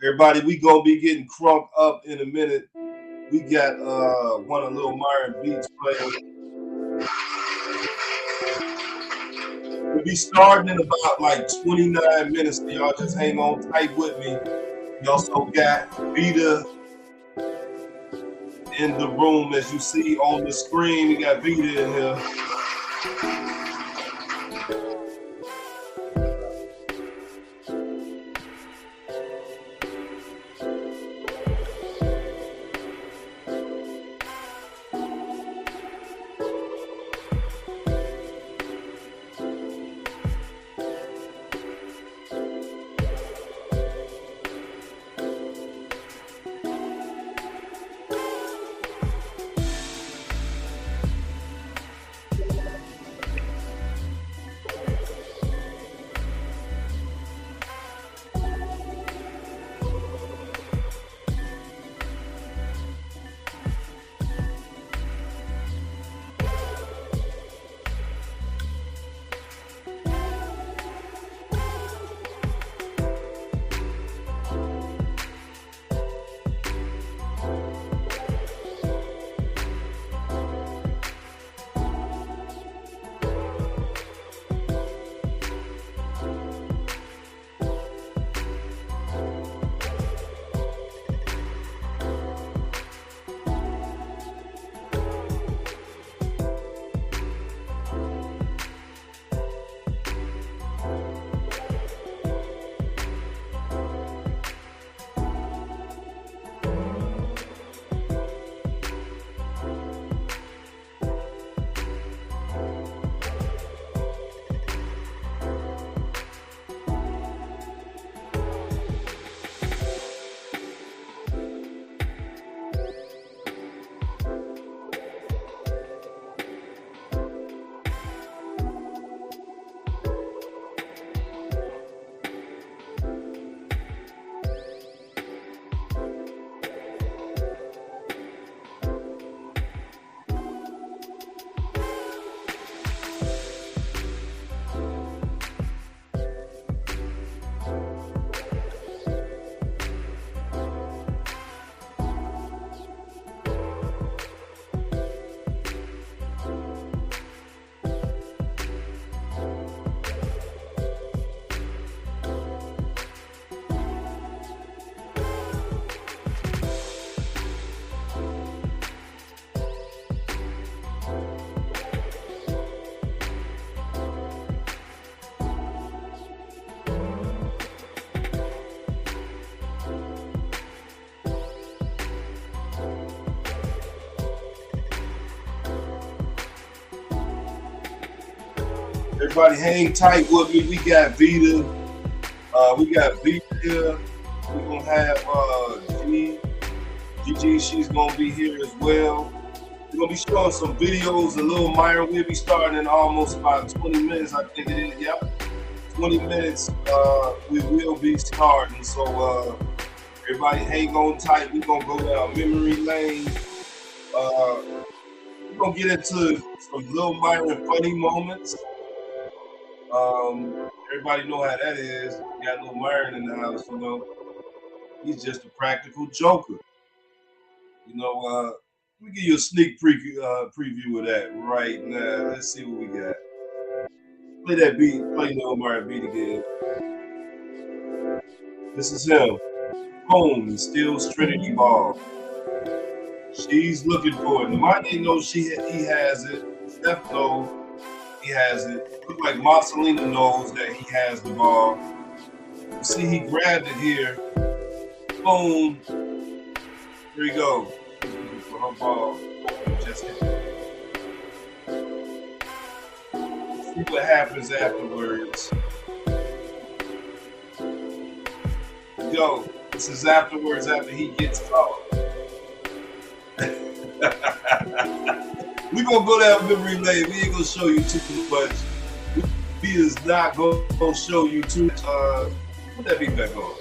Everybody, we gonna be getting crunk up in a minute. We got one of Lil Myron beats playing. We'll be starting in about like 29 minutes. So y'all just hang on tight with me. We also got Vita in the room, as you see on the screen. We got Vita in here. Everybody hang tight with me. We got Vita. We got Vita here. We're gonna have Gigi, she's gonna be here as well. We're gonna be showing some videos of Lil Myron. We'll be starting in almost about 20 minutes, I think it is. Yep. 20 minutes we will be starting. So everybody hang on tight. We're gonna go down memory lane. We're gonna get into some Lil Myron funny moments. Everybody know how that is. We got Lil Myron in the house, you know. He's just a practical joker. You know, let me give you a sneak preview of that right now. Let's see what we got. Play that beat, play Lil Myron beat again. This is him. Home steals Trinity Ball. She's looking for it. Nobody knows he has it. Steph knows he has it. Look like Marcelina knows that he has the ball. You see, he grabbed it here. Boom. Here you go. For her ball. Just hit it. See what happens afterwards. Yo, this is afterwards after he gets caught. We're gonna go down memory lane. We ain't gonna show you too much. We is not gonna show you too much. Put that beat back on.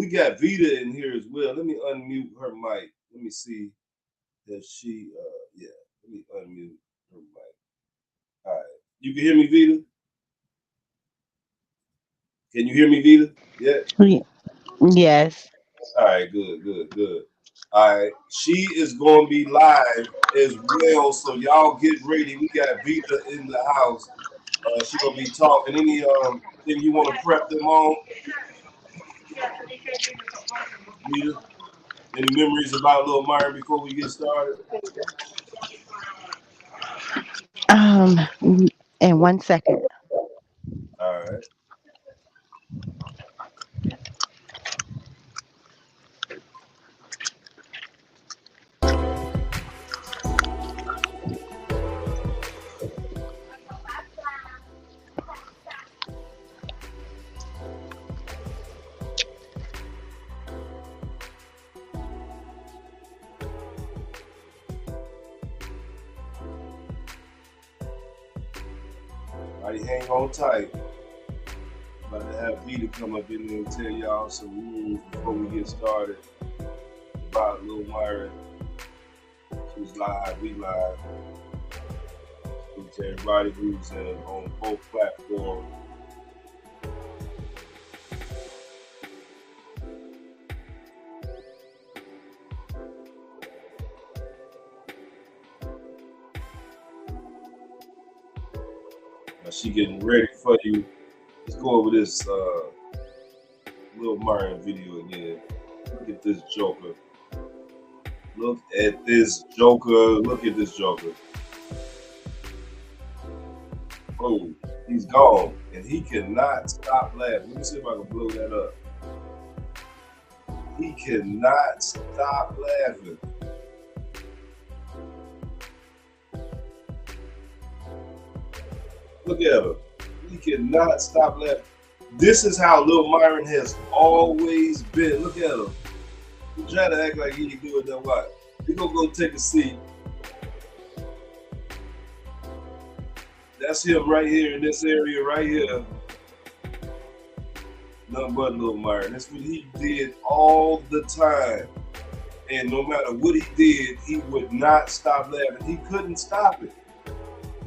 we got Vita in here as well. Let me unmute her mic. Let me see if she. Yeah. Let me unmute her mic. All right. You can hear me, Vita? Can you hear me, Vita? Yeah. Yes. All right. Good. Good. Good. All right. She is going to be live as well, so y'all get ready. We got Vita in the house. She gonna be talking. Thing you want to prep them on, Vita? Any memories about Lil Myron before we get started? Um, in 1 second. All right. Everybody hang on tight. About to have Vita come up in there and tell y'all some rules before we get started about Lil Myron. She's live, we live. To everybody who's on both platforms. Now she getting ready for you. Let's go over this Lil Myron video again. Look at this Joker. Look at this Joker. Look at this Joker. Oh, he's gone. And he cannot stop laughing. Let me see if I can blow that up. He cannot stop laughing. Look at him. He cannot stop laughing. This is how Lil Myron has always been. Look at him. He trying to act like he can do it that way. We gonna go take a seat. That's him right here in this area right here. Nothing but Lil Myron. That's what he did all the time. And no matter what he did, he would not stop laughing. He couldn't stop it.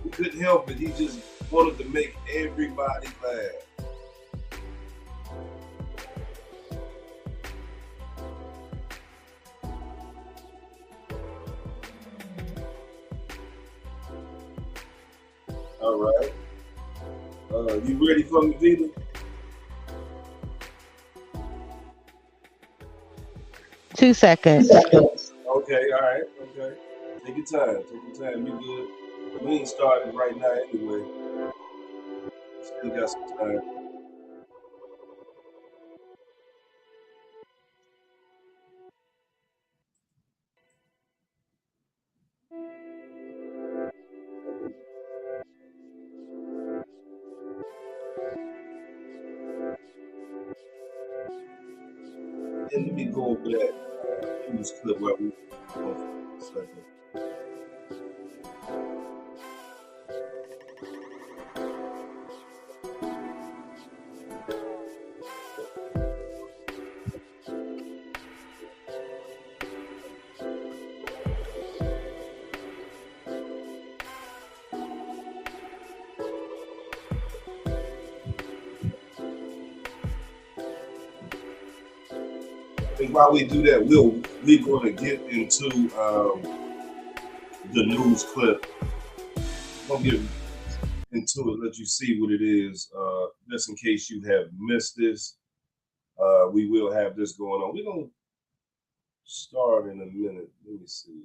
He couldn't help it. He just wanted to make everybody laugh. All right. You ready for me, Vita? 2 seconds. Okay, all right, okay. Take your time. Take your time. You good. We ain't starting right now anyway. Still got some time. And let me go over that news clip where we for a second. And while we do that, we're going to get into the news clip. We'll get into it, let you see what it is. Just in case you have missed this, we will have this going on. We're going to start in a minute. Let me see.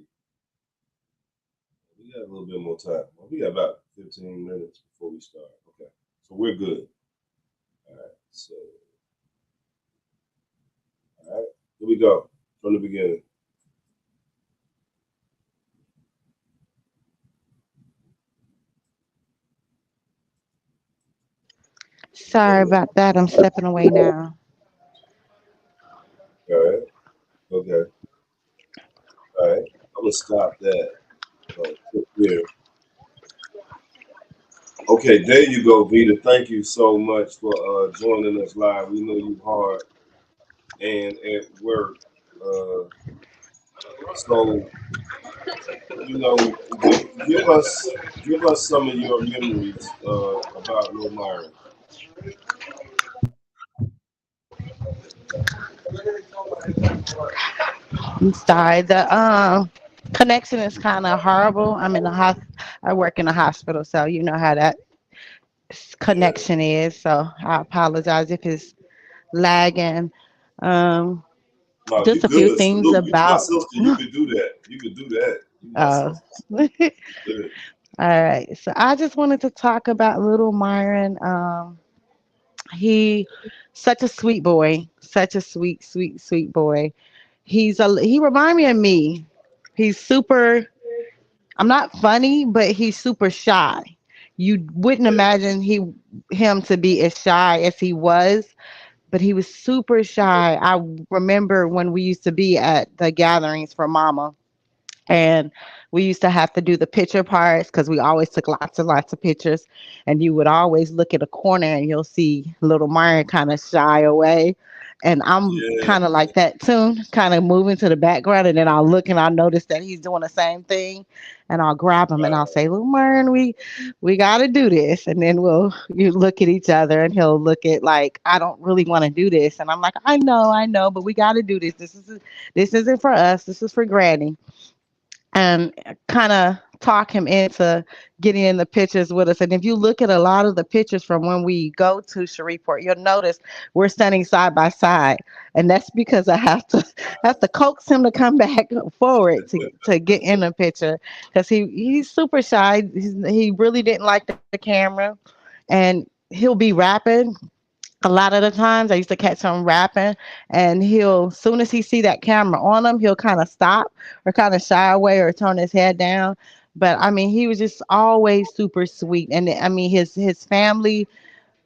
We got a little bit more time. We got about 15 minutes before we start. Okay, so we're good. All right, so all right, here we go from the beginning. Sorry about that. I'm stepping away now. All right, okay, all right. I'm gonna stop that. Here. Okay, there you go, Vita. Thank you so much for joining us live. We know you hard. and at work. Uh, so give us some of your memories about Lil Myron. I'm sorry. The connection is kind of horrible. I'm in the I work in a hospital, so you know how that Yeah. connection is. So I apologize if it's lagging. Um, No, you just a few good. things Salute. You my about. sister. You could do that. You could do that. You my Uh, sister. all Good. right. So I just wanted to talk about Little Myron. He such a sweet boy, such a sweet boy. He remind me of me. He's super. I'm not funny, but he's super shy. You wouldn't Yeah. imagine him to be as shy as he was, but he was super shy. I remember when we used to be at the gatherings for Mama, and we used to have to do the picture parts because we always took lots and lots of pictures. And you would always look at a corner and you'll see little Myron kind of shy away. And I'm Yeah. kind of like that too, kind of moving to the background. And then I'll look and I'll notice that he's doing the same thing. And I'll grab him and I'll Right. say, little Myron, we got to do this. And then you look at each other and he'll look at like, I don't really want to do this. And I'm like, I know, but we got to do this. This isn't for us. This is for Granny, and kind of talk him into getting in the pictures with us. And if you look at a lot of the pictures from when we go to Shreveport, you'll notice we're standing side by side. And that's because I have to coax him to come back forward to get in the picture because he's super shy. He really didn't like the camera, and he'll be rapping a lot of the times. I used to catch him rapping, and he'll, soon as he see that camera on him, he'll kind of stop or kind of shy away or turn his head down. But I mean, he was just always super sweet. And I mean, his family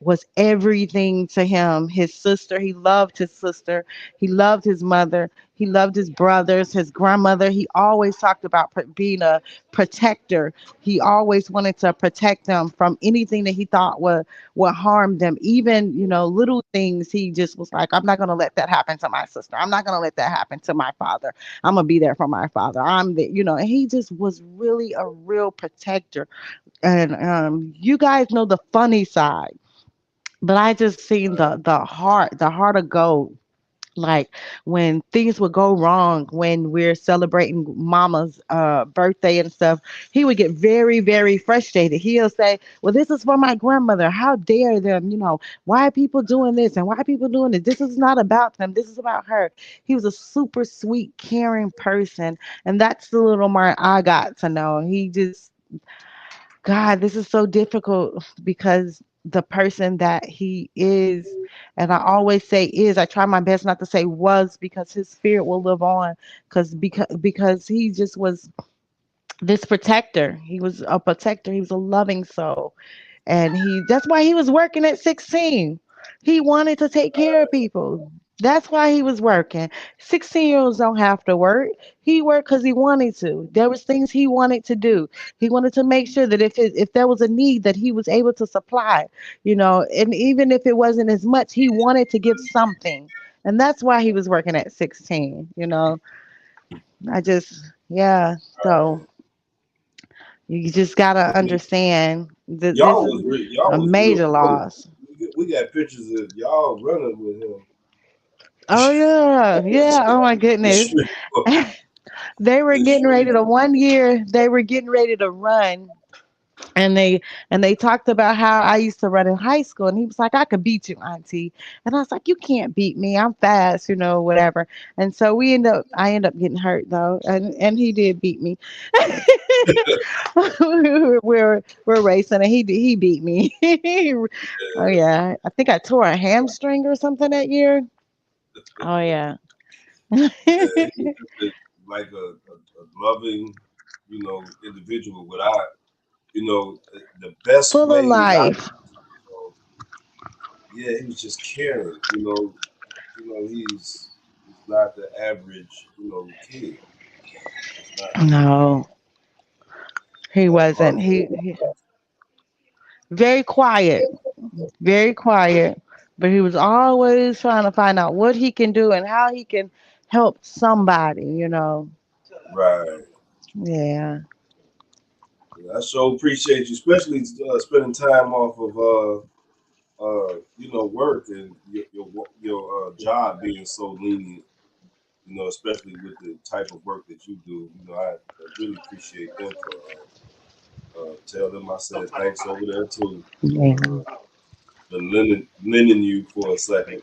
was everything to him. His sister, he loved his sister. He loved his mother. He loved his brothers, his grandmother. He always talked about being a protector. He always wanted to protect them from anything that he thought would harm them. Even, little things, he just was like, I'm not going to let that happen to my sister. I'm not going to let that happen to my father. I'm going to be there for my father. And he just was really a real protector. And you guys know the funny side, but I just seen the heart of gold. Like when things would go wrong, when we're celebrating Mama's birthday and stuff, he would get very, very frustrated. He'll say, "Well, this is for my grandmother. How dare them? Why are people doing this and why are people doing this? This is not about them. This is about her." He was a super sweet, caring person, and that's the little Mark I got to know. He just, God, this is so difficult because the person that he is, and I always say is, I try my best not to say was because his spirit will live on, because he just was this protector. He was a protector. He was a loving soul. And that's why he was working at 16. He wanted to take care of people. That's why he was working. 16-year-olds don't have to work. He worked because he wanted to. There was things he wanted to do. He wanted to make sure that if there was a need that he was able to supply, and even if it wasn't as much, he wanted to give something. And that's why he was working at 16. I just, yeah. So you just gotta understand that this is Y'all a was real major close. loss. We got pictures of y'all running with him. Oh yeah, yeah. Oh my The goodness. street, They were the getting ready street. to one year. They were getting ready to run, and they talked about how I used to run in high school, and he was like, "I could beat you, Auntie," and I was like, "You can't beat me. I'm fast, whatever." And so I end up getting hurt though, and he did beat me. we're racing, and he beat me. Oh yeah, I think I tore a hamstring or something that year. Oh yeah. Yeah, he was just like a loving, individual. The best Full of way that life. uh, yeah, he was just caring. He's not the average, kid. He's not. No, he That wasn't. part. He very quiet, very quiet. but he was always trying to find out what he can do and how he can help somebody, you know. Right. Yeah. I so appreciate you, especially spending time off of work and your job being so lenient. Especially with the type of work that you do. I really appreciate them for tell them I said thanks over there too. Yeah. Been lending you for a second.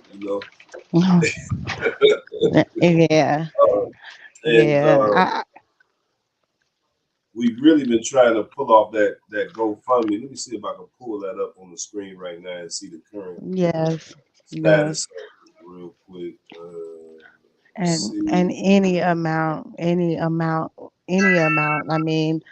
Yeah. Uh, and Yeah. we've really been trying to pull off that GoFundMe. Let me see if I can pull that up on the screen right now and see the current Yes. Yes. status of it real quick. Let's And see. any amount. I mean,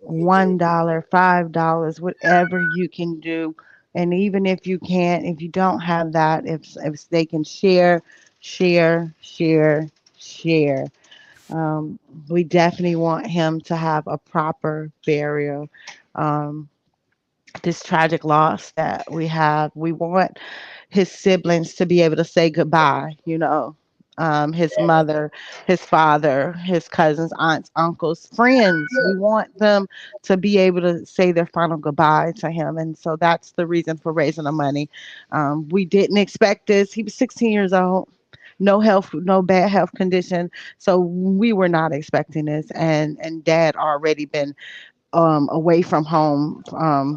Okay. $1, $5, whatever you can do. And even if you can't, if you don't have that, if they can share, share, share, share. Um, we definitely want him to have a proper burial. Um, this tragic loss that we have, we want his siblings to be able to say goodbye, you know. His mother, his father, his cousins, aunts, uncles, friends. We want them to be able to say their final goodbye to him. And so that's the reason for raising the money. We didn't expect this. He was 16 years old, no health, no bad health condition. So we were not expecting this. And dad already been away from home,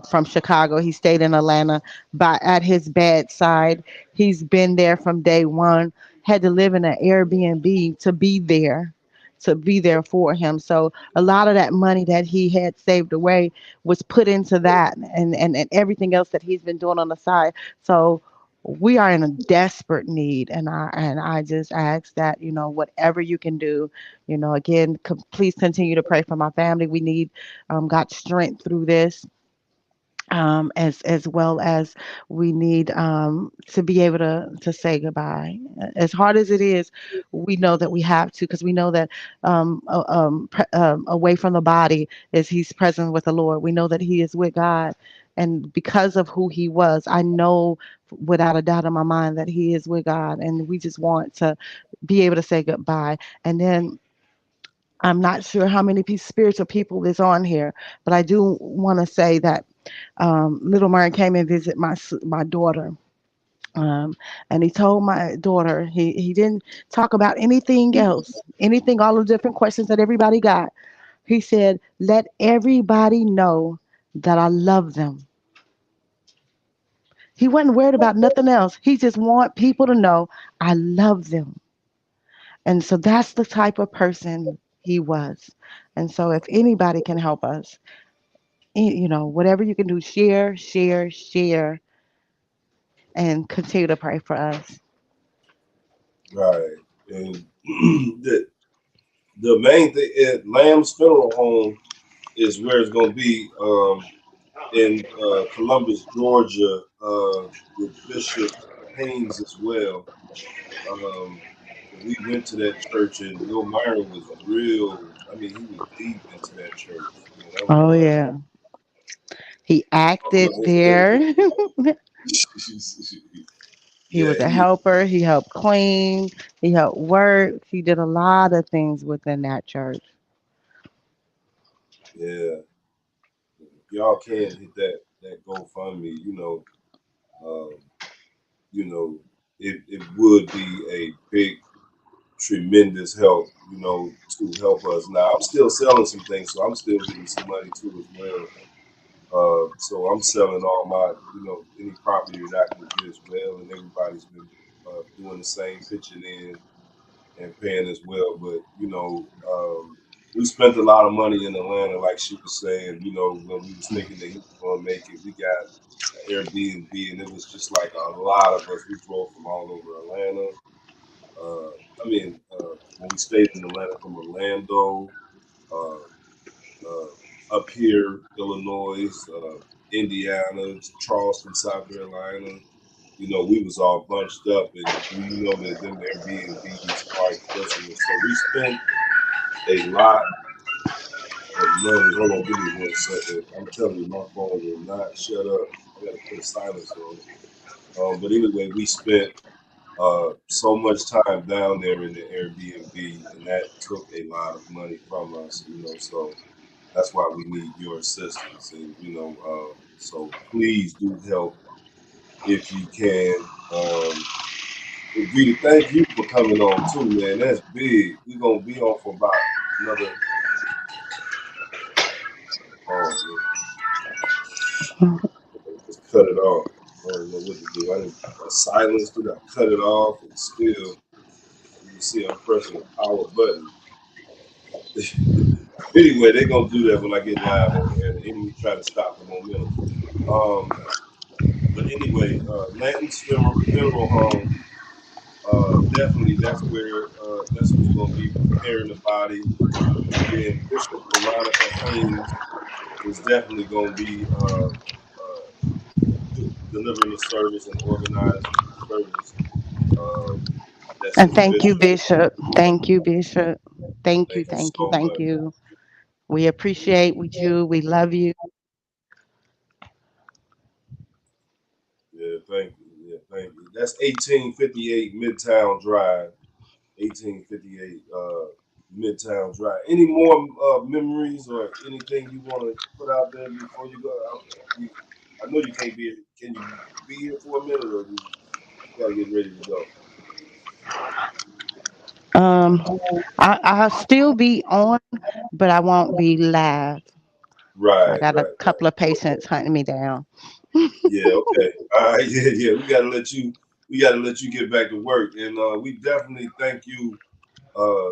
from Chicago. He stayed in Atlanta, by at his bedside. He's been there from day one. Had to live in an Airbnb to be there for him. So a lot of that money that he had saved away was put into that, and everything else that he's been doing on the side. So we are in a desperate need, and I just ask that, you know, whatever you can do, you know, again, please continue to pray for my family. We need got strength through this, as well as we need to be able to say goodbye. As hard as it is, we know that we have to, because we know that away from the body is he's present with the Lord. We know that he is with God, and because of who he was, I know without a doubt in my mind that he is with God, and we just want to be able to say goodbye. And then I'm not sure how many spiritual people is on here, but I do want to say that Little Myron came and visit my daughter. Um, and he told my daughter, he didn't talk about anything else, anything, all the different questions that everybody got. He said, let everybody know that I love them. He wasn't worried about nothing else. He just want people to know I love them. And so that's the type of person he was. And so if anybody can help us, you know, whatever you can do, share, share, share, and continue to pray for us. Right. And the main thing at Lamb's Funeral Home is where it's going to be, in Columbus, Georgia, with Bishop Haynes as well. Um, we went to that church, and Lil Myron was real. I mean, he was deep into that church. That was Oh one yeah, he acted of his there. favorite. He Yeah, was a he, helper. He helped clean. He helped work. He did a lot of things within that church. yeah. Y'all can hit that GoFundMe. Um, you know, it would be a big, tremendous help. To help us. Now, I'm still selling some things, so I'm still getting some money too as well. So I'm selling all my, any property that I can get as well, and everybody's been doing the same, pitching in and paying as well. But we spent a lot of money in Atlanta, like she was saying. When we was thinking that he was going to make it, we got an Airbnb, and it was just like a lot of us. We drove from all over Atlanta. Uh, when we stayed in Atlanta, from Orlando. Uh, Up here, Illinois, Indiana, Charleston, South Carolina. We was all bunched up, and you know that them Airbnbs are expensive. So we spent a lot of money. Hold on, give me 1 second. I'm telling you, my phone will not shut up. I got to put a silence on it. But anyway, we spent so much time down there in the Airbnb, and that took a lot of money from us, So that's why we need your assistance, and so please do help if you can. Vita, thank you for coming on too, man. That's big. We're gonna be on for about another. Oh, just cut it off. I don't know what to do. I silenced it. I cut it off, and still, you see, I'm pressing the power button. Anyway, they're gonna do that when I get live on the air. The enemy try to stop the momentum. Um, but anyway, Lanton's funeral home. Definitely, that's who's gonna be preparing the body, and then Bishop Veronica Haynes is definitely gonna be delivering the service and organizing the service. Um, that's And his thank you, bishop. Bishop. Thank you, Bishop. Thank you, Thank you thank you, so thank much. you. We appreciate you. We love you. Yeah, thank you. Yeah, thank you. That's 1858 Midtown Drive. 1858 Midtown Drive. Any more memories or anything you want to put out there before you go? I know you can't be. Can you be here for a minute, or you gotta get ready to go? Um, I'll still be on, but I won't be live. I Right, got a right, couple of right. patients hunting me down. Yeah, okay. All right, yeah, yeah. We gotta let you get back to work, and we definitely thank you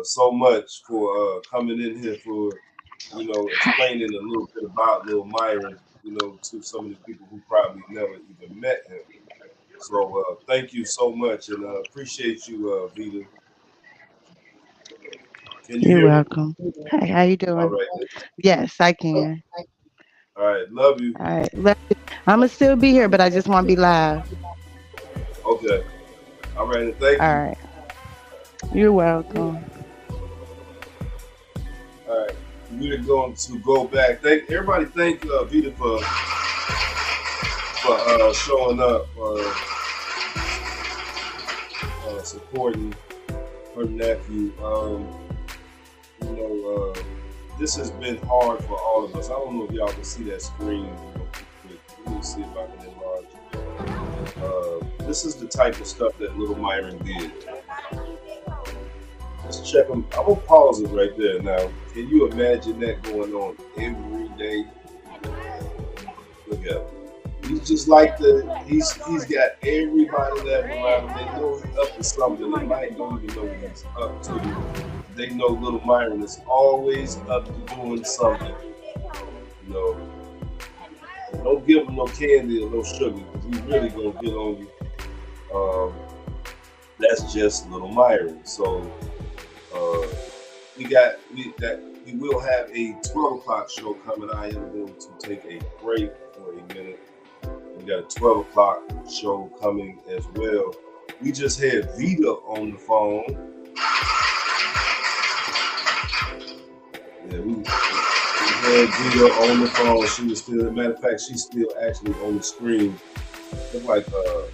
so much for coming in here for explaining a little bit about Lil Myron, to some of the people who probably never even met him. So thank you so much, and appreciate you, Vita. Can you You're hear me? welcome. Hey, how you All doing? right, Yes, I can. all right. Love you. All right. I'm gonna still be here, but I just want to be live. Okay. All right, and thank All you. right. You're welcome. All right, we're going to go back. Thank everybody. Thank Vita for showing up, supporting her nephew. This has been hard for all of us. I don't know if y'all can see that screen. Let me see if I can enlarge it. This is the type of stuff that Little Myron did. Let's check them. I'm gonna pause it right there. Now, can you imagine that going on every day? Look at him. He's just like he's got everybody that around him. They know he's up to something. They might don't even know what he's up to. They know Little Myron is always up to doing something. You know, don't give him no candy or no sugar because he's really gonna get on you. Um, that's just Little Myron. So we will have a 12 o'clock show coming. I am going to take a break for a minute. We got a 12 o'clock show coming as well. We just had Vita on the phone. Yeah, we had Vita on the phone. She was still, as a matter of fact, she's still actually on the screen. Looked like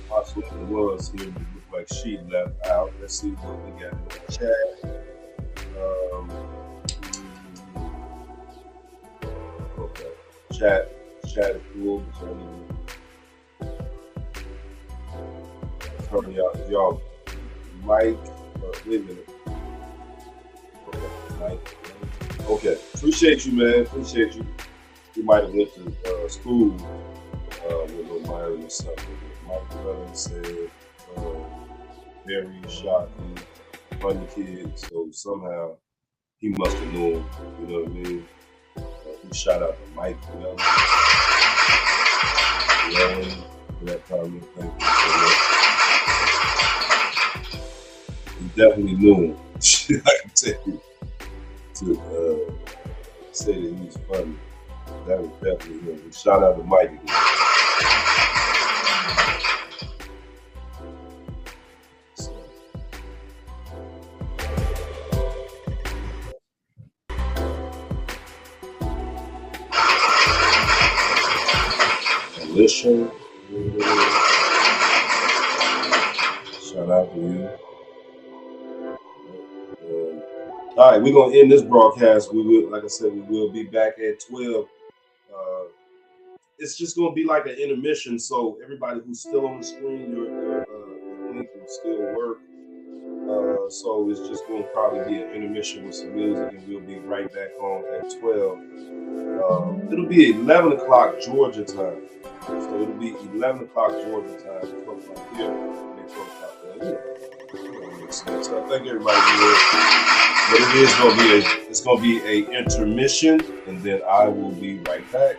possibly was here, but looked like she left out. Let's see what we got in the chat. Okay, chat is cool. Turn y'all Mike. Wait a minute. Okay, Mike. Okay, appreciate you, man. Appreciate you. You might have went to school with Lil Myron or something. Mike Levin said, very shocking, funny kid. So somehow he must have known. You know what I mean? We shout out to Mike Levin. For that comment. Thank you so much. He definitely knew him. I can tell you. To say that he was funny. That was definitely him. Shout out to Mike again. So. Alicia. Yeah. All right, we're gonna end this broadcast. We will, like I said, we will be back at 12. Uh, it's just gonna be like an intermission. So everybody who's still on the screen, your link will still work. So it's just gonna probably be an intermission with some music, and we'll be right back on at 12. It'll be 11 o'clock Georgia time. So it'll be 11 o'clock Georgia time, 12 o'clock here, and 12 o'clock there. That makes sense. So I thank everybody here. But it is gonna be a intermission, and then I will be right back.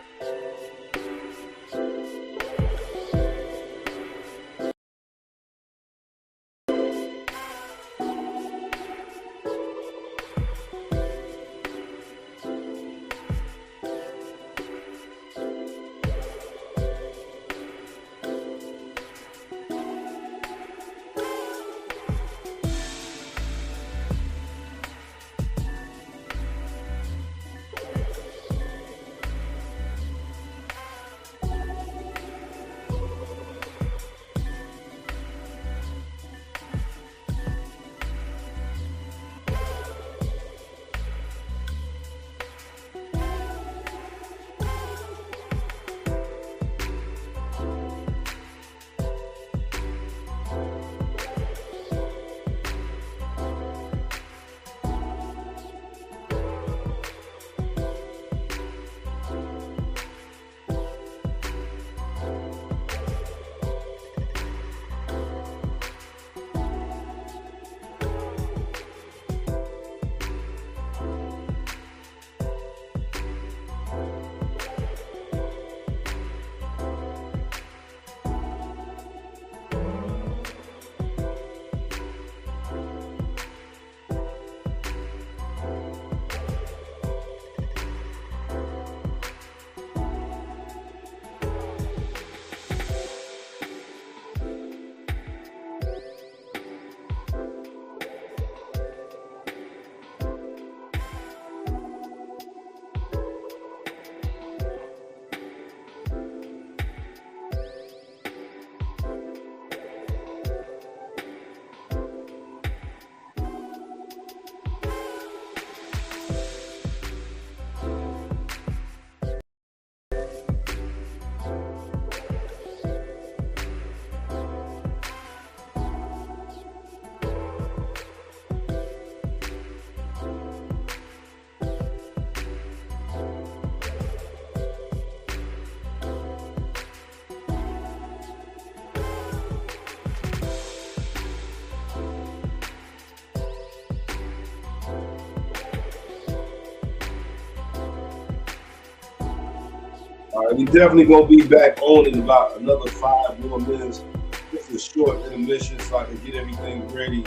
All right, we definitely gonna be back on in about another 5 more minutes. This is a short intermission so I can get everything ready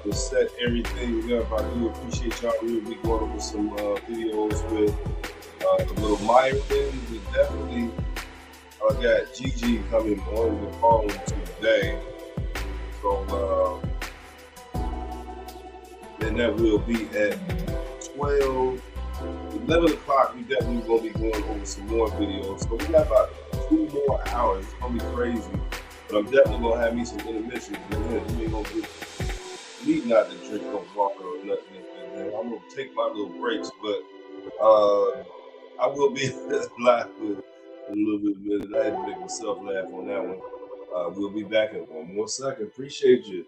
to set everything up. I do appreciate y'all. We'll be going over some videos with Lil Myron. We definitely got Gigi coming on the phone today. So then that will be at 12. 11 o'clock, we definitely going to be going over some more videos. So we got about 2 more hours. It's going to be crazy. But I'm definitely going to have me some intermissions. You ain't going to get me not to drink no water or nothing. I'm going to take my little breaks. But I will be live with a little bit of minute. I had to make myself laugh on that one. We'll be back in 1 more second. Appreciate you.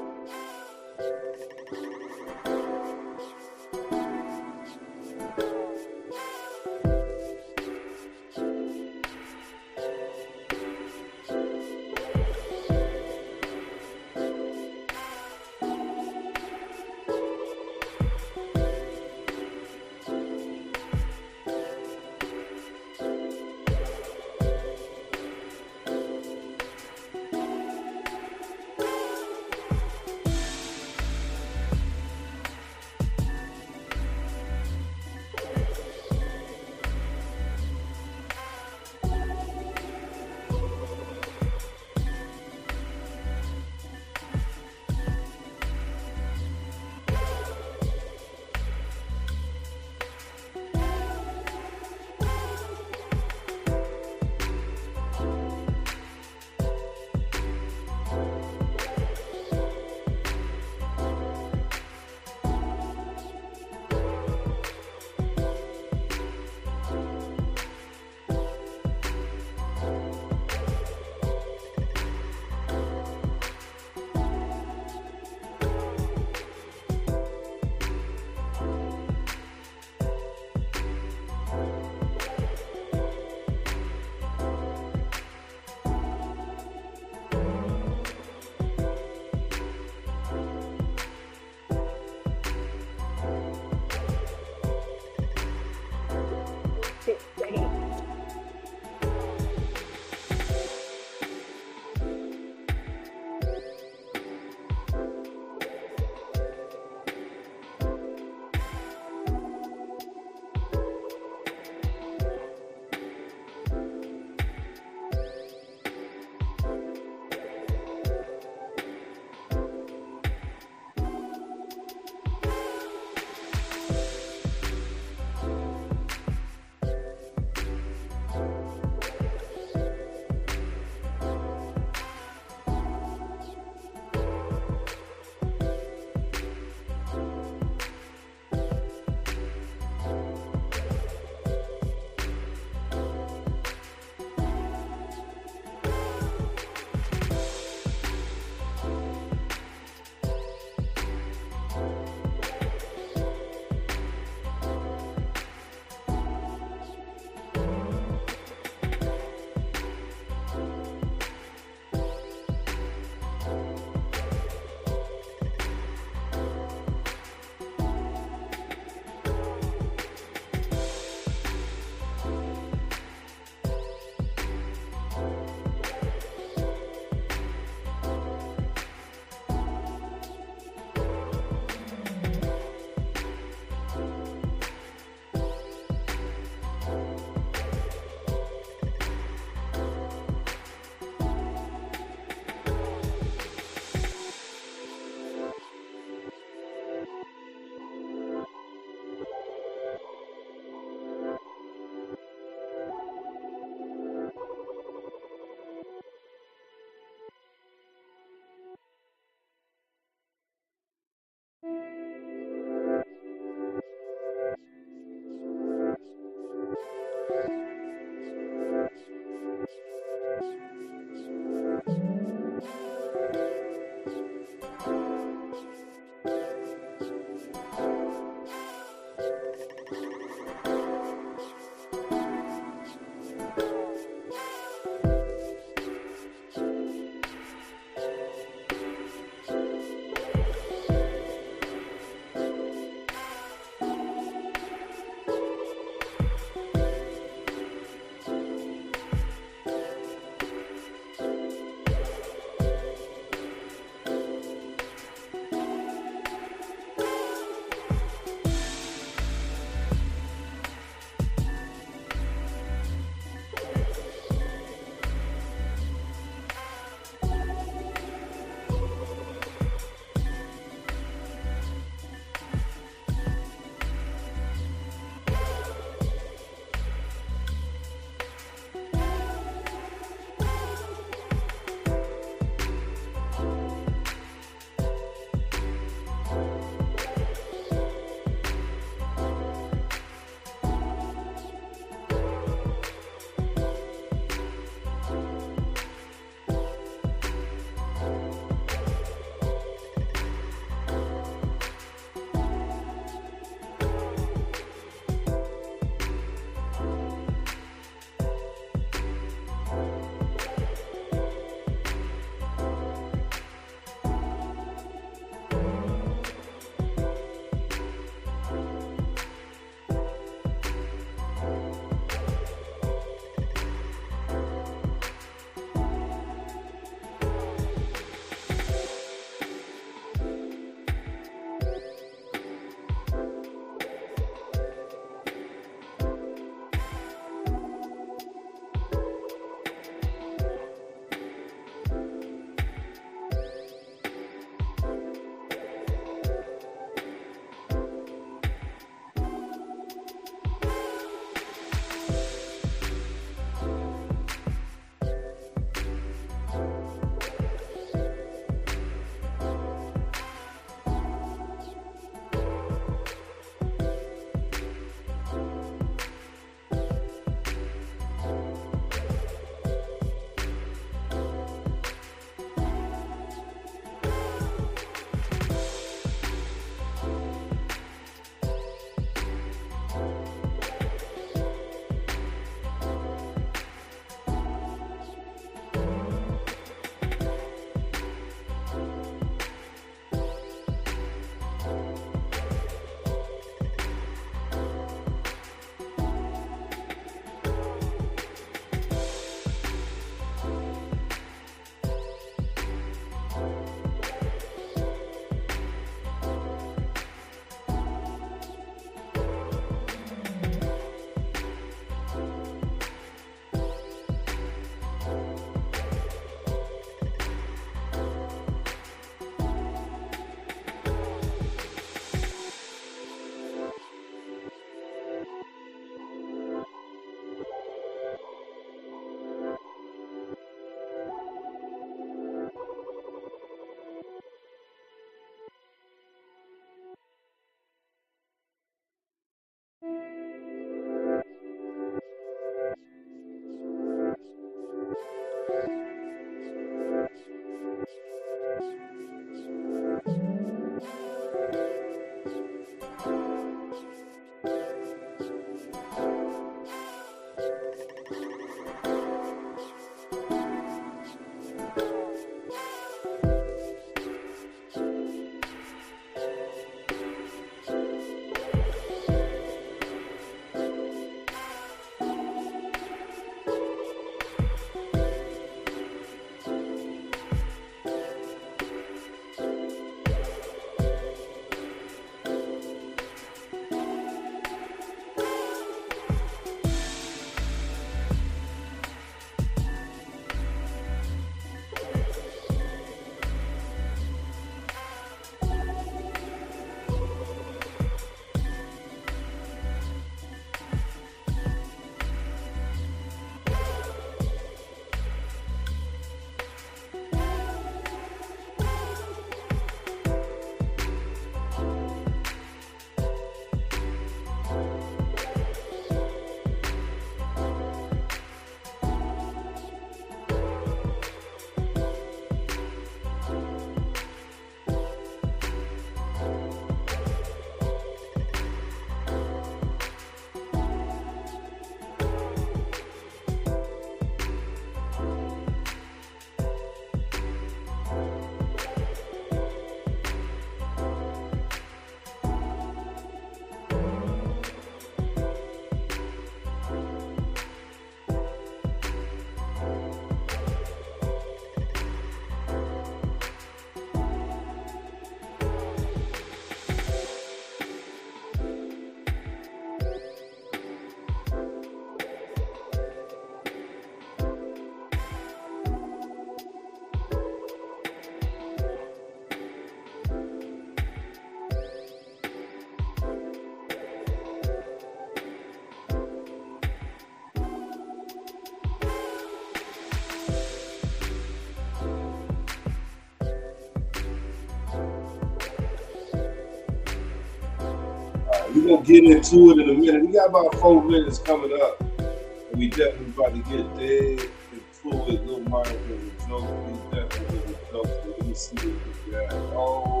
We're gonna get into it in a minute. We got about 4 minutes coming up, and we definitely about to get dead into it. Lil Myron with a joke. We definitely with a joke. So let me see what we got. Oh,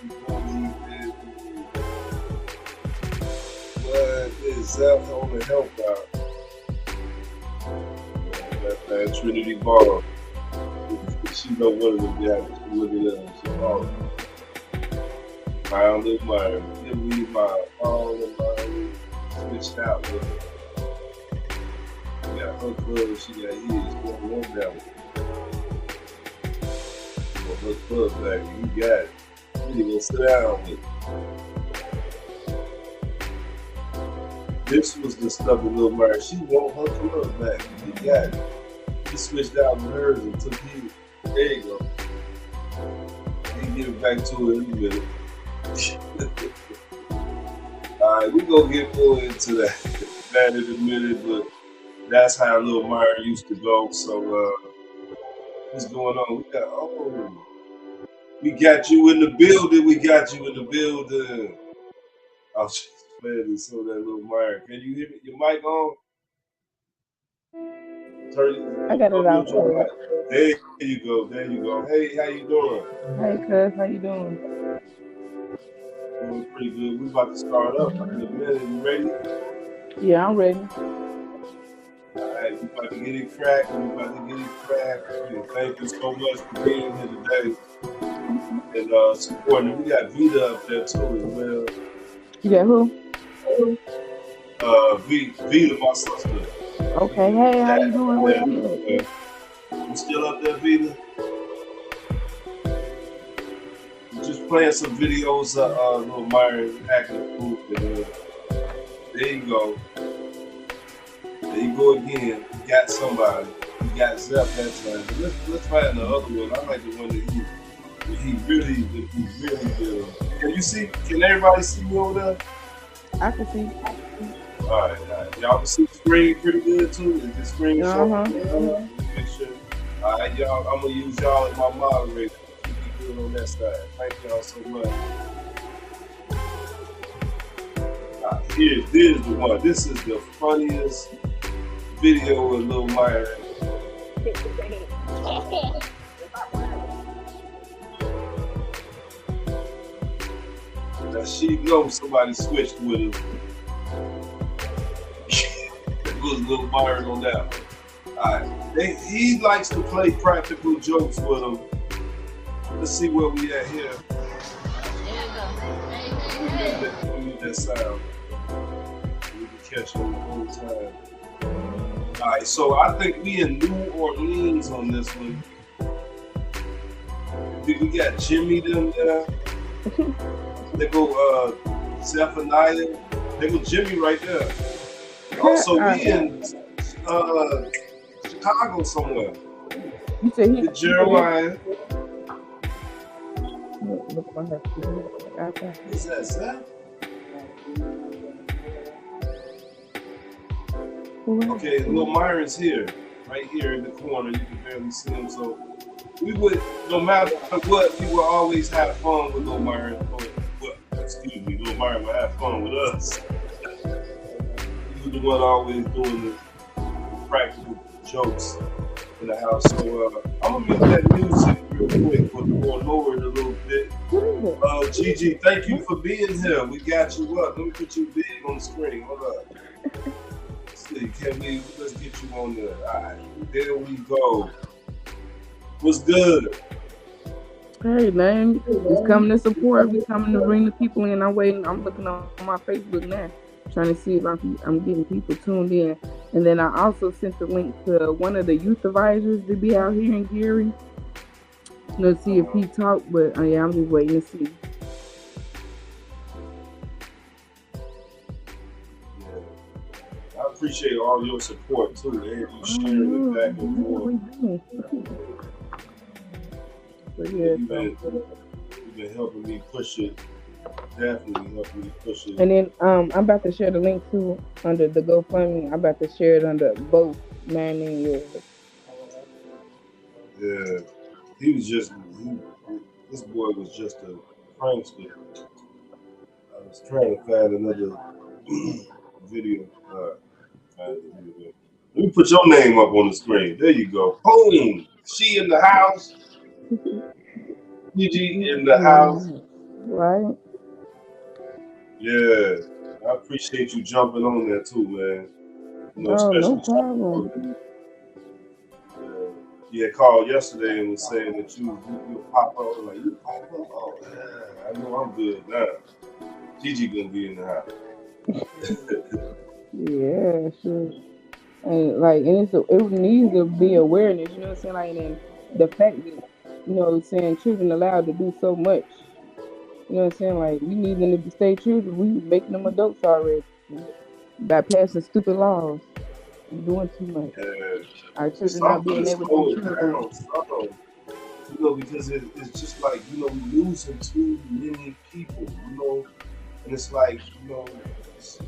we gonna need this. What is that on the help out? That Trinity Ball. She know one of them guys. She look at them. She ball. Found Lil Myron. Give me my all of mine. Switched out with her. She got her club. She got his. She got one down. Her club back. You got it. You gonna sit down with it. This was the stuff with Lil Myron. She want her club back. You got it. He switched out with hers and took his. There you go. He get it back to it in a minute. Alright, we gonna get more into that in a minute, but that's how Lil Myron used to go. So what's going on? We got you in the building. We got you in the building. I was just playing so that Lil Myron. Can you hear me? Your mic on? I got it out for you. There you go. There you go. Hey, how you doing? Hey, cuz, how you doing? Doing pretty good. We about to start up in a minute. You ready? Yeah, I'm ready. Alright, we about to get it cracked. And thank you so much for being here today and supporting. We got Vita up there too as well. You got who? Vita, my sister. Okay, hey, how you doing? Where you at? You still up there, Vita? We're just playing some videos of Lil Myron acting proof. There you go. There you go again. You got somebody. You got Zep that time. Let's find the other one. I like the one that he really did. Can you see? Can everybody see me over there? I can see. All right. Y'all can see the screen pretty good too. Is the screen showing? Make sure. All right, y'all. I'm gonna use y'all as my moderator. Keep me good on that side. Thank y'all so much. Here's the one. This is the funniest video of Lil Myron. Now she knows somebody switched with her. It was Lil Myron on that one. Alright. He likes to play practical jokes with them. Let's see where we at here. We need that sound. We can catch them the whole time. Alright, so I think we in New Orleans on this one. We got Jimmy them there. They go Zephaniah. They go Jimmy right there. Also, we in Chicago somewhere. You say he? Jeremiah. Look for her. Okay. Is that Zeph? Okay, Lil Myron's here, right here in the corner. You can barely see him. So we would, no matter what, we would always have fun with Lil Myron. Lil Myron would have fun with us. He was the one always doing the practical jokes in the house. So I'm gonna mute that music real quick, or lower it a little bit. Gigi, thank you for being here. We got you up. Let me put you big on the screen. Hold up. Let's get you on there. All right, there we go. What's good? Hey man, it's coming to support. We coming to bring the people in. I'm waiting. I'm looking on my Facebook now, trying to see if I'm getting people tuned in. And then I also sent the link to one of the youth advisors to be out here in Gary. Let's see if he talked, but yeah, I'm just waiting to see. I appreciate all your support too, man. You sharing it back and forth. But yeah, you've been helping me push it. Definitely helping me push it. And then I'm about to share the link too under the GoFundMe. I'm about to share it under both mine and yours. Yeah, he was just. This boy was just a prankster. Just trying to find another video. Find the video. Let me put your name up on the screen. There you go. Boom. She in the house. Gigi in the house. Right. Yeah. I appreciate you jumping on there too, man. You know, Oh, no especially problem. he had called yesterday and was saying that you pop up. I'm like, you pop up? Oh, yeah, I know I'm good now. Gigi gonna be in the house. Yeah, sure. And like, it needs to be awareness. You know what I'm saying? Like, and the fact that saying children allowed to do so much. You know what I'm saying? Like, we need them to stay children. We making them adults already by passing stupid laws and doing too much. Yeah. Our children not Something being to able to slow be it children. down. You know, because it's just like, we're losing too many people, and it's like, it's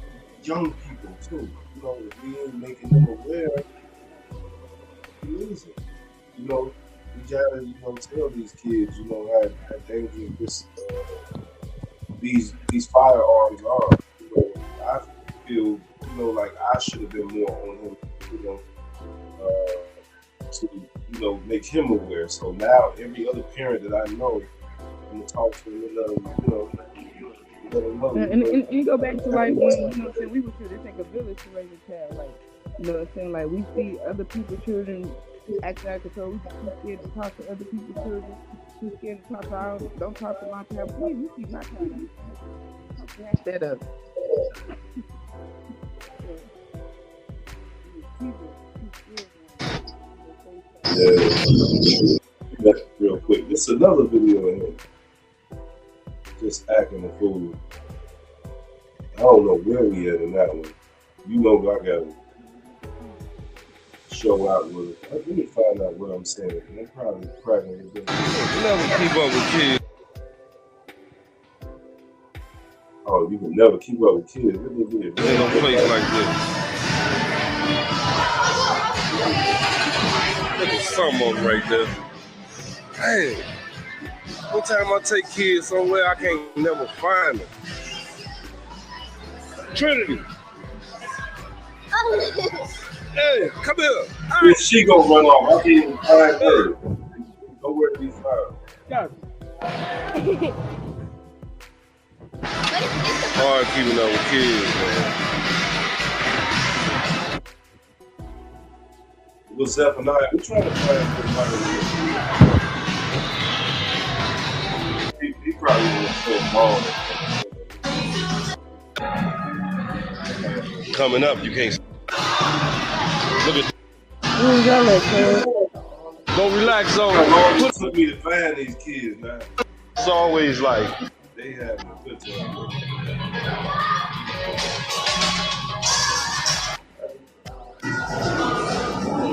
young people too. If we ain't making them aware, we losing. We gotta, tell these kids, how dangerous these firearms are. I feel, like I should have been more on him, to make him aware. So now every other parent that I know, I'm gonna talk to him and let him know. And you go back to like when we were sure to take a village to raise a child. Like like we see other people's children acting out of control. We too scared to talk to other people's children. Too scared to talk to our own. Don't talk to my child. Please, you keep my child. Snatch that up. Yeah. Real quick. This is another video of him just acting a fool. I don't know where we at in that one. I gotta show out with it. Let me find out what I'm saying. I'm probably cracking it. You never keep up with kids. Oh, you can never keep up with kids. What they do? Ain't no place like this. Look at some of them right there. Hey, one time I take kids somewhere, I can't never find them. Trinity. Hey, come here. Right. She gonna run off. I can't even find her. Nowhere to be found. Got Hard keeping up with kids, man. With Zephaniah, we're trying to find somebody. He probably was so bald. Coming up, you can't. Look at. Don't relax on it. It took me to find these kids, man. It's always like they having a good time.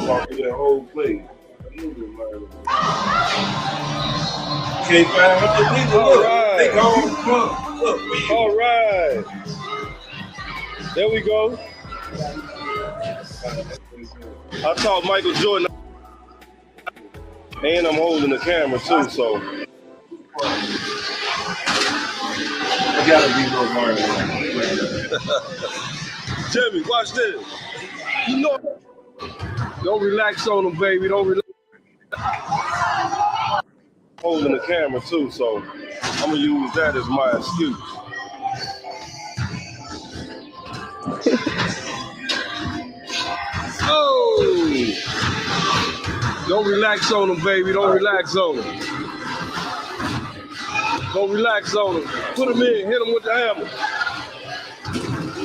Walk through that whole place. Can't find other people. Look, right. They gone. Look. All right. There we go. I taught Michael Jordan, and I'm holding the camera too, so. I gotta be Lil Myron. Jimmy, watch this. Don't relax on them, baby. Don't relax. Holding the camera too, so I'm gonna use that as my excuse. Oh! Don't relax on them, baby. Don't relax on them. Don't relax on them. Put them in. Hit them with the hammer.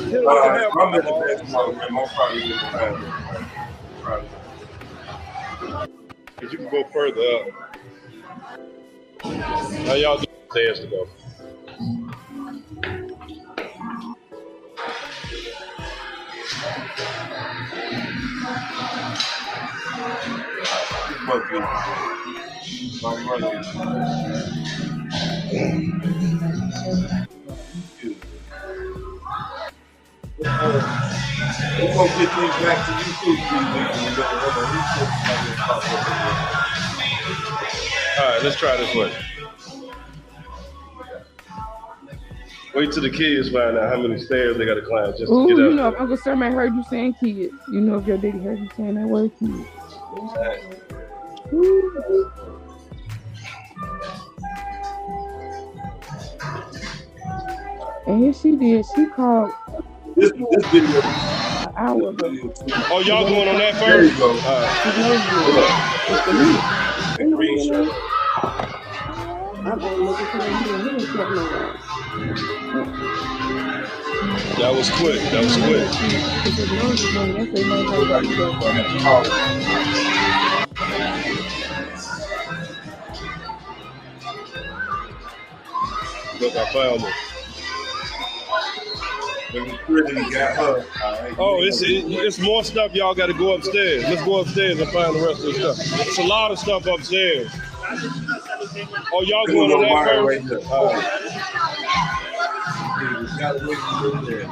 Hit them with the hammer. I'm at the next program. I'm probably with the hammer. Because you can go further up. How y'all do stairs to go? We're gonna get these back to you too, All right, let's try this way. Wait till the kids find out how many stairs they got to climb just to Ooh, get you up know, if there. Uncle Sermon heard you saying kids, you know, if your daddy heard you saying that word kids. Exactly. Ooh. And here she did. She called This video, an hour this ago. video too. Oh, y'all going on that There you first? go. His nose Hold good. up. It's the heat. That green shirt. I've been looking for him. He didn't check no out. That was quick. That was quick. His nose is running. That's a Nobody motherfucker. had a problem. Look, I found it. Making sure that he got her. All right. Oh, it's more stuff. Y'all got to go upstairs. Let's go upstairs and find the rest of the stuff. It's a lot of stuff upstairs. Oh, y'all There going go on Lil that Myron first? right there. You gotta wait till you get there.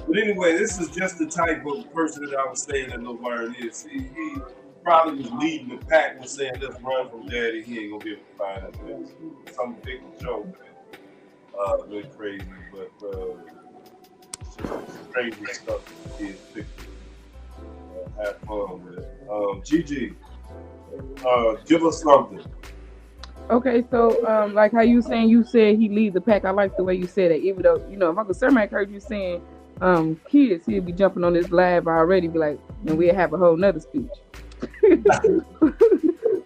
But anyway, this is just the type of person that I was saying that Lil Myron is. He probably was leading the pack was saying, let's run from daddy. He ain't gonna be able to find us. Some big joke. Really crazy, but it's just crazy stuff that kids pick. Have fun with it. Gigi, give us something. Okay, so like how you saying you said he lead the pack. I like the way you said it. Even though you know if Uncle Sermac heard you saying kids, he'd be jumping on this live already. Be like, and we'd have a whole nother speech.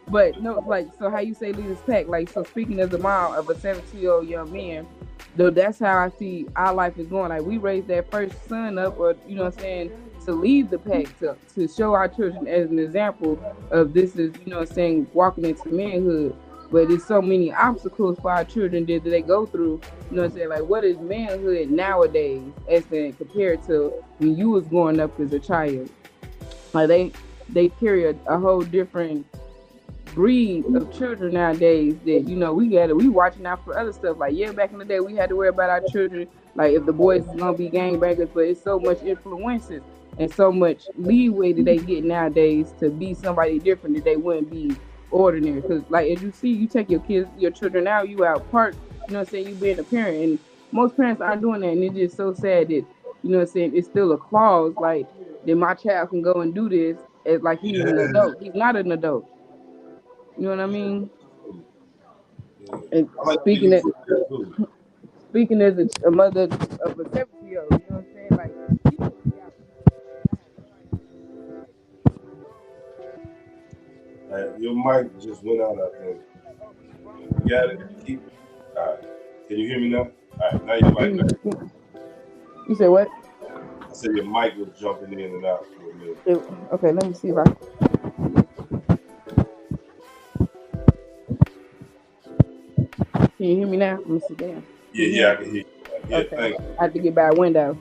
But no, like so how you say lead this pack. Like so, speaking as a mom of a 17-year-old young man, though that's how I see our life is going. Like we raised that first son up, or you know what I'm saying, to lead the pack, to show our children as an example of this is you know what I'm saying walking into manhood. But there's so many obstacles for our children that they go through. You know what I'm saying? Like, what is manhood nowadays as compared to when you was growing up as a child? Like they carry a whole different breed of children nowadays that you know we watching out for other stuff. Like back in the day we had to worry about our children. Like if the boys is gonna be gangbangers, but it's so much influences and so much leeway that they get nowadays to be somebody different that they wouldn't be ordinary. Because like as you see, you take your children out, you out park, you know what I'm saying, you being a parent, and most parents aren't doing that, and it's just so sad that you know what I'm saying it's still a clause like that my child can go and do this as like he's an adult. He's not an adult. You know what I mean? And speaking as a mother of a 70-year-old, you know what I'm saying? Like Your mic just went out, I think. You got it? Keep it. All right. Can you hear me now? All right, now your mic back. You said what? I said your mic was jumping in and out for a minute. Okay, let me see if I can you hear me now? Let me sit down. Yeah, I can hear you. Yeah, Okay. thank you. I have to get by a window.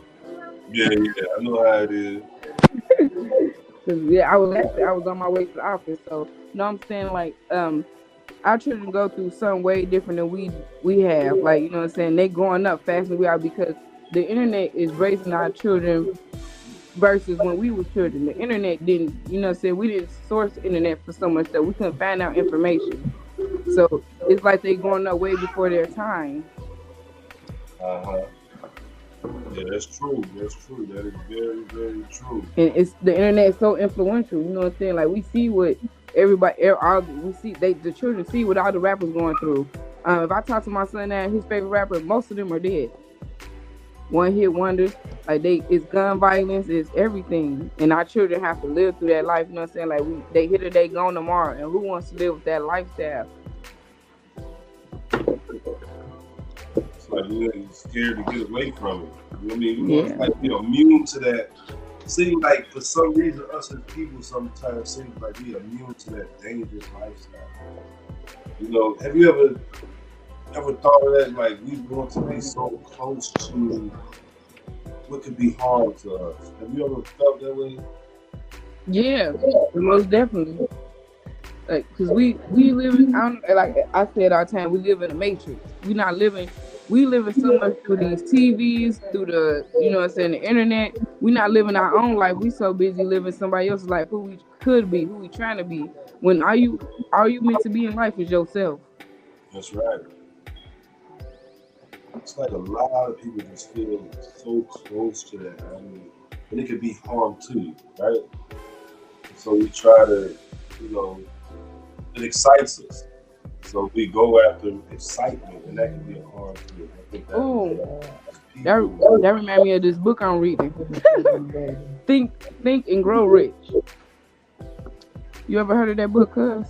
Yeah, I know how it is. I was on my way to the office, so you know what I'm saying, like our children go through something way different than we have. Like, you know what I'm saying, they growing up faster than we are because the internet is raising our children versus when we was children. The internet didn't, you know what I'm saying, we didn't source the internet for so much that we couldn't find out information. So it's like they growing up way before their time. Yeah, that's true. That's true. That is very, very true. And it's the internet is so influential. You know what I'm saying? Like we see what the children see what all the rappers going through. If I talk to my son now, his favorite rapper, most of them are dead. One hit wonders. Like it's gun violence, it's everything. And our children have to live through that life. You know what I'm saying? Like they hit or they gone tomorrow. And who wants to live with that lifestyle? It's like you're scared to get away from it. You know what I mean? It's like you're immune to that. It seems like for some reason us as people sometimes seems like we're immune to that dangerous lifestyle. You know, have you ever thought of that? Like we want to be so close to what could be harm to us. Have you ever felt that way? Yeah, most definitely. Like, cause we live in, like I said all the time, we live in a matrix. We living so much through these TVs, through the, you know what I'm saying, the internet. We not living our own life. We so busy living somebody else's life, who we could be, who we trying to be. When all you meant to be in life is yourself. That's right. It's like a lot of people just feel so close to that. I mean, and it could be harm to you, right? So we try to, you know, it excites us. So we go after excitement, and that can be a harm to you. I think Ooh, that people, that remind me of this book I'm reading. Think Think and Grow Rich. You ever heard of that book, cuz?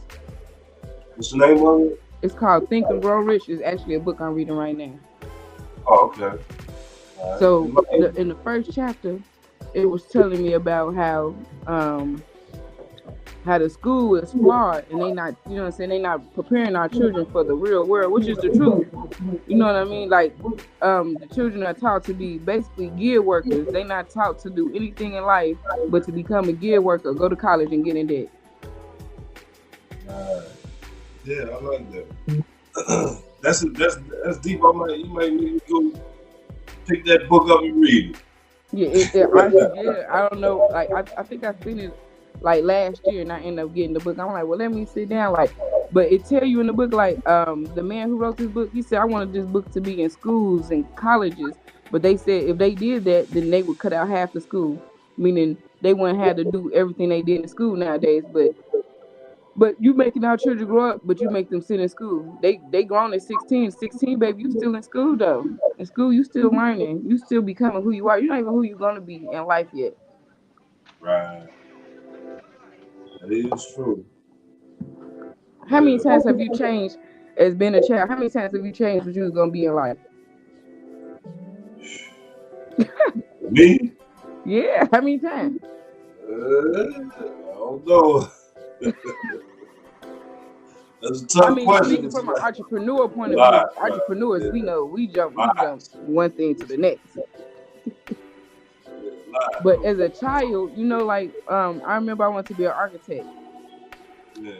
what's the name of it? It's called Think and Grow Rich. It's actually a book I'm reading right now. Oh, okay. All So right. in the first chapter, it was telling me about how the school is flawed and they not, you know what I'm saying, they not preparing our children for the real world, which is the truth. You know what I mean? Like, the children are taught to be basically gig workers. They not taught to do anything in life but to become a gig worker, go to college and get in debt. Yeah, I like that. That's deep. You might need to go pick that book up and read it. Yeah, I don't know. Like, I think I seen it like last year, and I ended up getting the book. I'm like, well, let me sit down. Like, but it tell you in the book, like, the man who wrote this book, he said, I wanted this book to be in schools and colleges. But they said if they did that, then they would cut out half the school, meaning they wouldn't have to do everything they did in school nowadays. But you making our children grow up, but you make them sit in school. They grown at 16. 16, baby, you still in school though. In school, you still learning. You still becoming who you are. You're not even who you're gonna be in life yet. Right. That is true. How many Yeah. times have you changed as being a child? How many times have you changed what you was gonna be in life? Me? Yeah, how many times? I don't know. That's a tough question. Speaking from an entrepreneur point of view, Lot, entrepreneurs, yeah. we know we jump Lot. one thing to the next. Lot. But as a child, you know, like, I remember I wanted to be an architect. Yeah.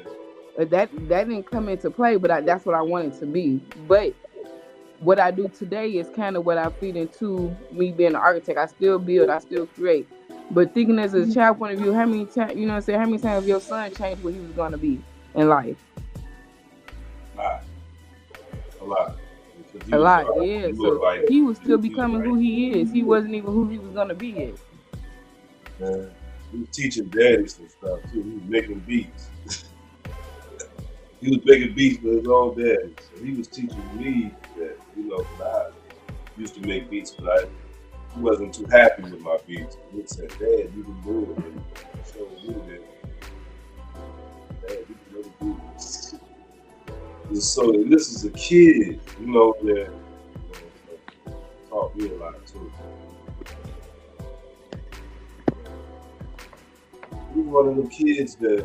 That didn't come into play, but that's what I wanted to be. But what I do today is kind of what I feed into me being an architect. I still build, I still create. But thinking as a child point of view, how many times, you know what I'm saying, how many times your son changed what he was going to be in life? A lot. A lot, yeah. So he was still becoming who he is. He wasn't even who he was going to be yet. Man, he was teaching daddy some stuff too. He was making beats. He was making beats with his own daddy. So he was teaching me that, you know, I used to make beats, but he wasn't too happy with my beats. He said, Dad, you can do it. And showed me that, Dad, you can really do this. And so this is a kid, you know, that taught me a lot too. He was one of the kids that,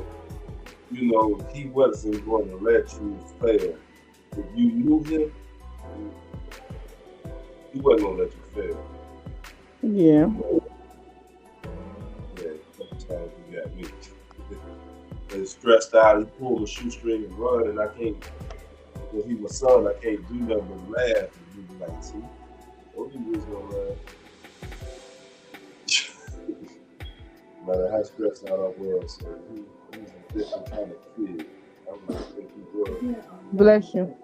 you know, he wasn't going to let you fail. If you knew him, he wasn't going to let you fail. Yeah. Yeah, sometimes he got me. And stressed out, he pulled a shoestring and run, and I can't, because he's my son, I can't do nothing but laugh. And he was like, see, told you was going to laugh. No matter how stressed out I was, so he's a different kind of kid. I don't think he was. Bless you.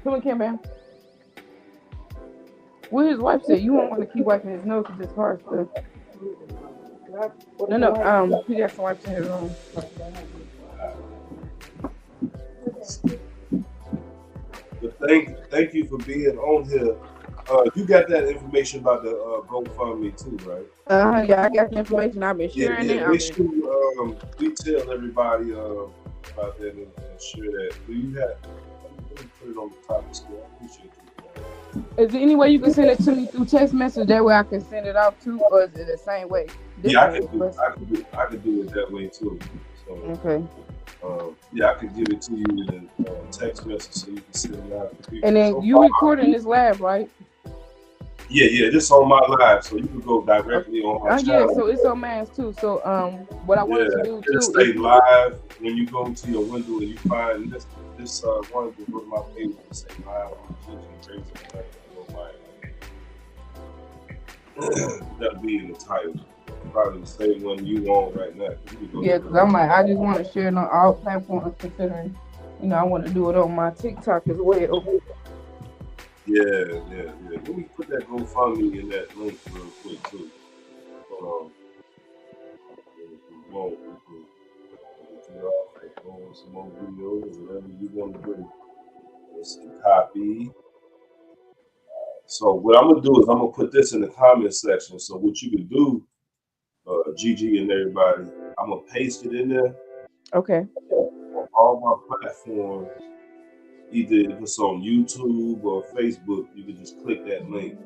Come on, Campbell. What his wife said, you won't want to keep wiping his nose with this hard stuff. No, he got some wipes in his room. But thank you for being on here. You got that information about the GoFundMe too, right? Yeah, I got the information. I've been sharing it. Make sure we tell everybody about that and share that. Do you have? Let me put it on the top of the screen. I appreciate you. Is there any way you can send it to me through text message? That way I can send it off too, or is it the same way? Yeah, I can do it that way too. So, okay. Yeah, I could give it to you in a text message so you can send it out. And then you recording this live, right? Yeah, this on my live, so you can go directly on my channel. Yeah, so it's on mine too. So what I wanted to do too is stay live when you go to your window and you find this one to go to my page and say live on that'll be in the title. Probably the same one you on right now. Yeah, because I'm like, I just want to share it on all platforms considering You know, I want to do it on my TikTok as well. Yeah. Let me put that GoFundMe in that link real quick too. Hold on. Whoa. Some more videos, whatever you want to do. Let's see, copy. So what I'm gonna do is I'm gonna put this in the comment section. So what you can do, Gigi and everybody, I'm gonna paste it in there Okay. on all my platforms. Either if it's on YouTube or Facebook, you can just click that link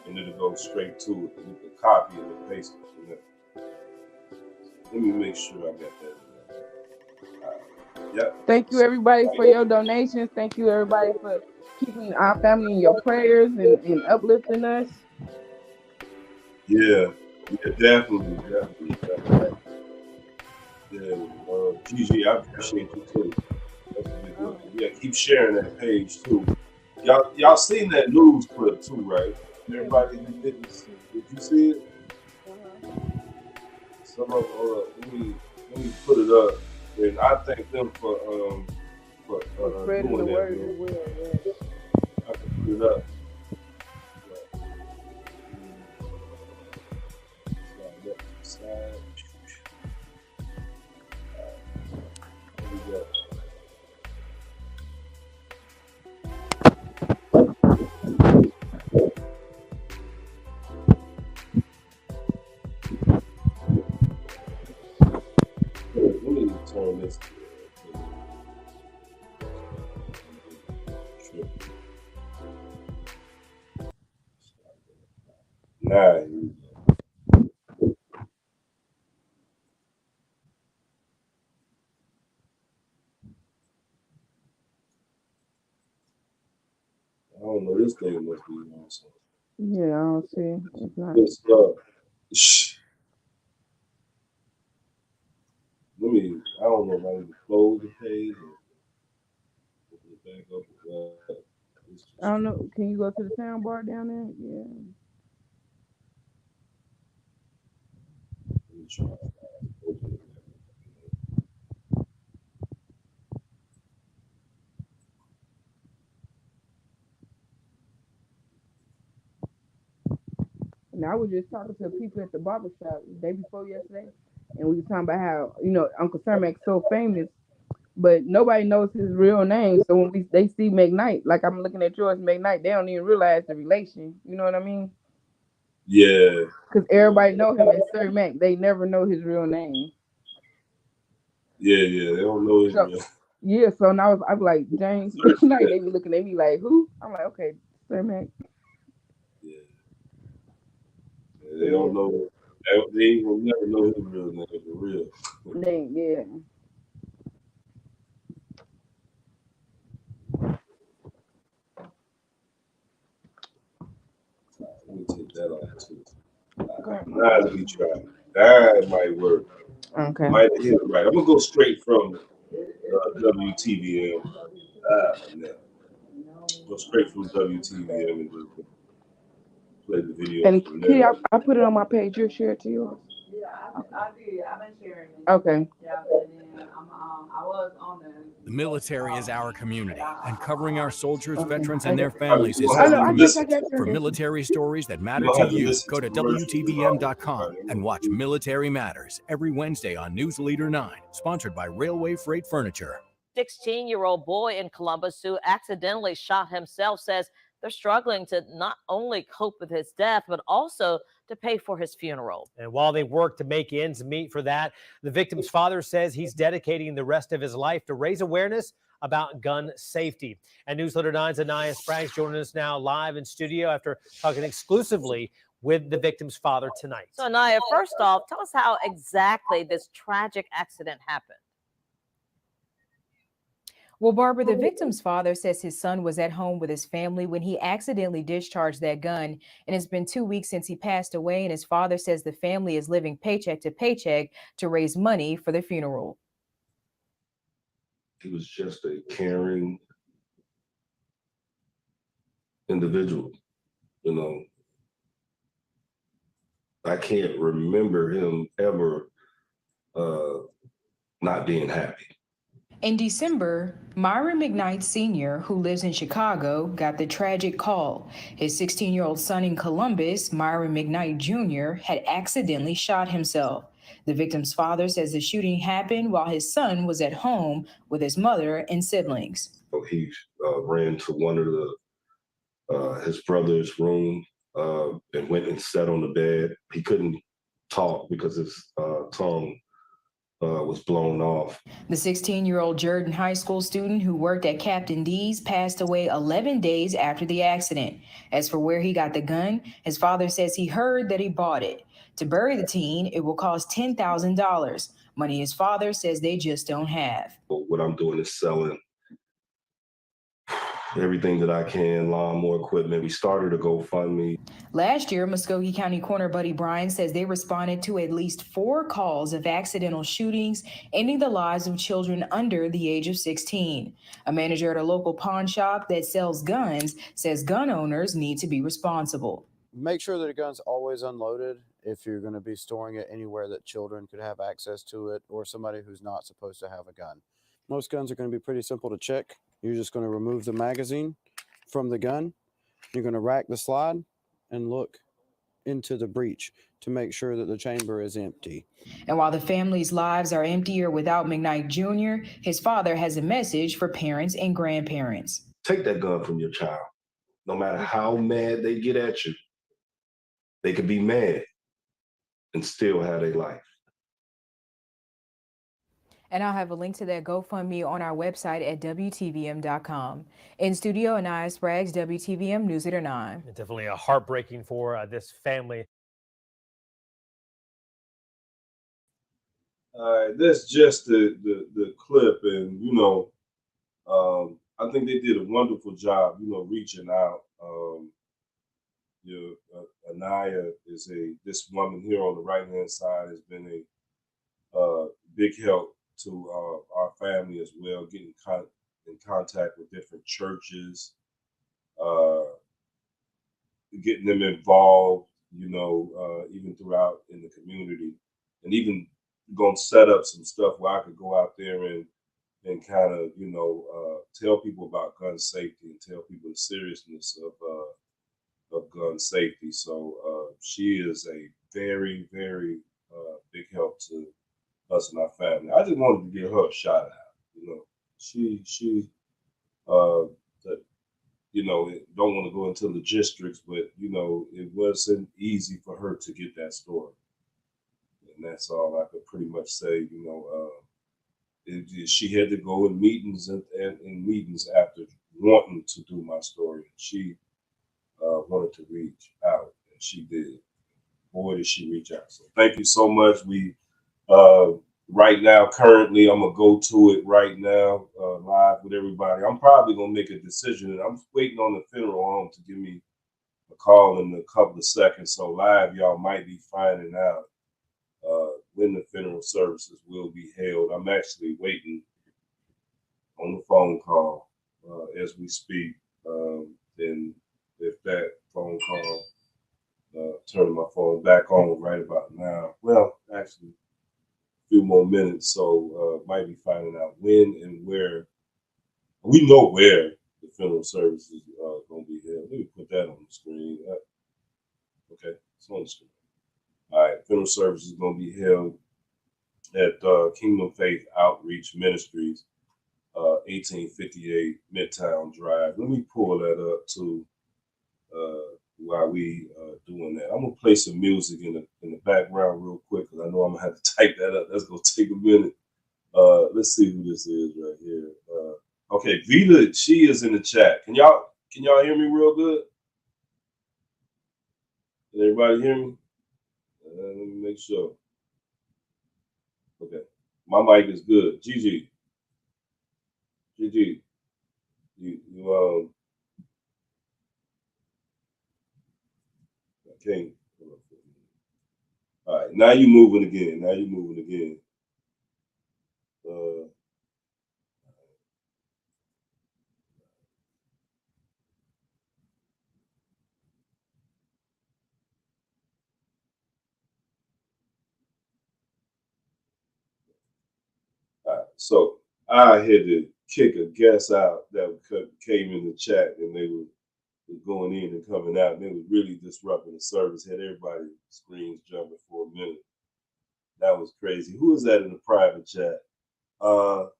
and it'll go straight to it. You can copy it and paste it in there. Let me make sure I got that in there. Yep. Thank you, everybody, for your donations. Thank you, everybody, for keeping our family in your prayers and uplifting us. Yeah, definitely. Yeah, Gigi, I appreciate you too. That's a big one. Yeah, keep sharing that page too. Y'all seen that news clip too, right? Everybody who didn't see, did you see it? Some of let me put it up, and I thank them for spreading the doing word that. as well. Yeah. I can put it up. Let me turn this. Nah. I don't know. This thing must be awesome. Yeah, I don't see. It's not. Good stuff. Let me. I don't know if I need to close the page or open it back up. I don't know. Can you go to the sound bar down there? Yeah. Let me try. Open it. And I was just talking to people at the barber shop the day before yesterday, and we were talking about how Uncle Cermak's so famous, but nobody knows his real name. So when they see McKnight, like I'm looking at yours, McKnight, they don't even realize the relation. You know what I mean? Yeah. Because everybody know him as Sir Mac. They never know his real name. Yeah. They don't know his So real. yeah, so now I was like James McKnight. They be looking at me like who? I'm like okay, Sir Mac. Yeah. So They don't know. They will never know his real name for real. yeah. Let me take that off too. Okay. Now let me try. That might work. Okay. Might hit it right. I'm gonna go straight from WTVM. Man. Go straight from WTVM and just play the video And from Kitty, there. I put it on my page. You'll share it to yours. Yeah, I did. I've been sharing it. Okay. Yeah, and then I was on The military is our community, and covering our soldiers, Okay. veterans, and their You families is I our know. I commitment. got you. For military stories that matter don't to have to you, listen go to to commercials WTVM.com and watch Military Matters every Wednesday on News Leader 9, sponsored by Railway Freight Furniture. 16-year-old boy in Columbus who accidentally shot himself says they're struggling to not only cope with his death, but also to pay for his funeral. And while they work to make ends meet for that, the victim's father says he's dedicating the rest of his life to raise awareness about gun safety. And Newsletter 9's Anaya Spraggs joining us now live in studio after talking exclusively with the victim's father tonight. So Anaya, first off, tell us how exactly this tragic accident happened. Well, Barbara, the victim's father says his son was at home with his family when he accidentally discharged that gun. And it's been 2 weeks since he passed away. And his father says the family is living paycheck to paycheck to raise money for the funeral. He was just a caring individual. I can't remember him ever not being happy. In December, Myron McKnight Sr., who lives in Chicago, got the tragic call. His 16-year-old son in Columbus, Myron McKnight Jr., had accidentally shot himself. The victim's father says the shooting happened while his son was at home with his mother and siblings. He ran to one of his brother's room and went and sat on the bed. He couldn't talk because his tongue was blown off. The 16-year-old Jordan High School student who worked at Captain D's passed away 11 days after the accident. As for where he got the gun, his father says he heard that he bought it. To bury the teen, it will cost $10,000, money his father says they just don't have. What I'm doing is selling everything that I can, lawnmower equipment. We started a GoFundMe. Last year, Muskogee County Coroner Buddy Bryan says they responded to at least 4 calls of accidental shootings, ending the lives of children under the age of 16. A manager at a local pawn shop that sells guns says gun owners need to be responsible. Make sure that a gun's always unloaded if you're going to be storing it anywhere that children could have access to it or somebody who's not supposed to have a gun. Most guns are going to be pretty simple to check. You're just going to remove the magazine from the gun. You're going to rack the slide and look into the breech to make sure that the chamber is empty. And while the family's lives are emptier without McKnight Jr., his father has a message for parents and grandparents. Take that gun from your child. No matter how mad they get at you, they could be mad and still have their life. And I'll have a link to that GoFundMe on our website at WTVM.com. In studio, Anaya Spraggs, WTVM News Leader 9. Definitely a heartbreaking for this family. That's just the clip, and I think they did a wonderful job, reaching out. Anaya is this woman here on the right hand side has been a big help to our family as well, getting in contact with different churches, getting them involved, even throughout in the community, and even going to set up some stuff where I could go out there and kind of, tell people about gun safety and tell people the seriousness of gun safety. So she is a very, very big help to us and our family. I just wanted to give her a shout out. She don't want to go into logistics, but it wasn't easy for her to get that story, and that's all I could pretty much say. She had to go in meetings and meetings after wanting to do my story. She wanted to reach out, and she did. Boy, did she reach out! So thank you so much. We right now, currently, I'm gonna go to it right now, live with everybody. I'm probably gonna make a decision, and I'm waiting on the funeral home to give me a call in a couple of seconds. So live, y'all might be finding out when the funeral services will be held. I'm actually waiting on the phone call as we speak. And if that phone call, turn my phone back on right about now. Well, actually, few more minutes, so might be finding out when and where. We know where the funeral services are going to be held. Let me put that on the screen. Okay, it's on the screen. All right, funeral service is going to be held at Kingdom Faith Outreach Ministries, 1858 Midtown Drive. Let me pull that up too while we doing that. I'm gonna play some music in the background real quick because I know I'm gonna have to type that up. That's gonna take a minute. Let's see who this is right here. Okay, Vita, she is in the chat. Can y'all hear me real good? Can everybody hear me? Let me make sure. Okay, my mic is good. Gigi, you okay. All right, now you're moving again. All right, so I had to kick a guest out that came in the chat, and they were going in and coming out, and they was really disrupting the service. Had everybody screens jumping for a minute. That was crazy. Who is that in the private chat? Oh,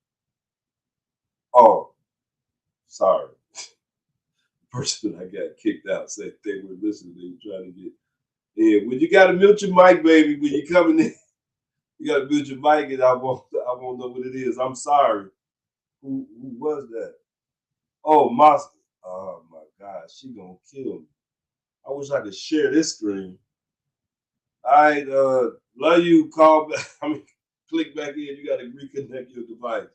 sorry. The person I got kicked out said they were listening. They were trying to get in. When you got to mute your mic, baby, when you coming in, you got to mute your mic, and I won't know what it is. I'm sorry. Who was that? Oh, Monster. Oh my God, she gonna kill me. I wish I could share this screen. All right, love you. Call back. I mean, click back in. You got to reconnect your device.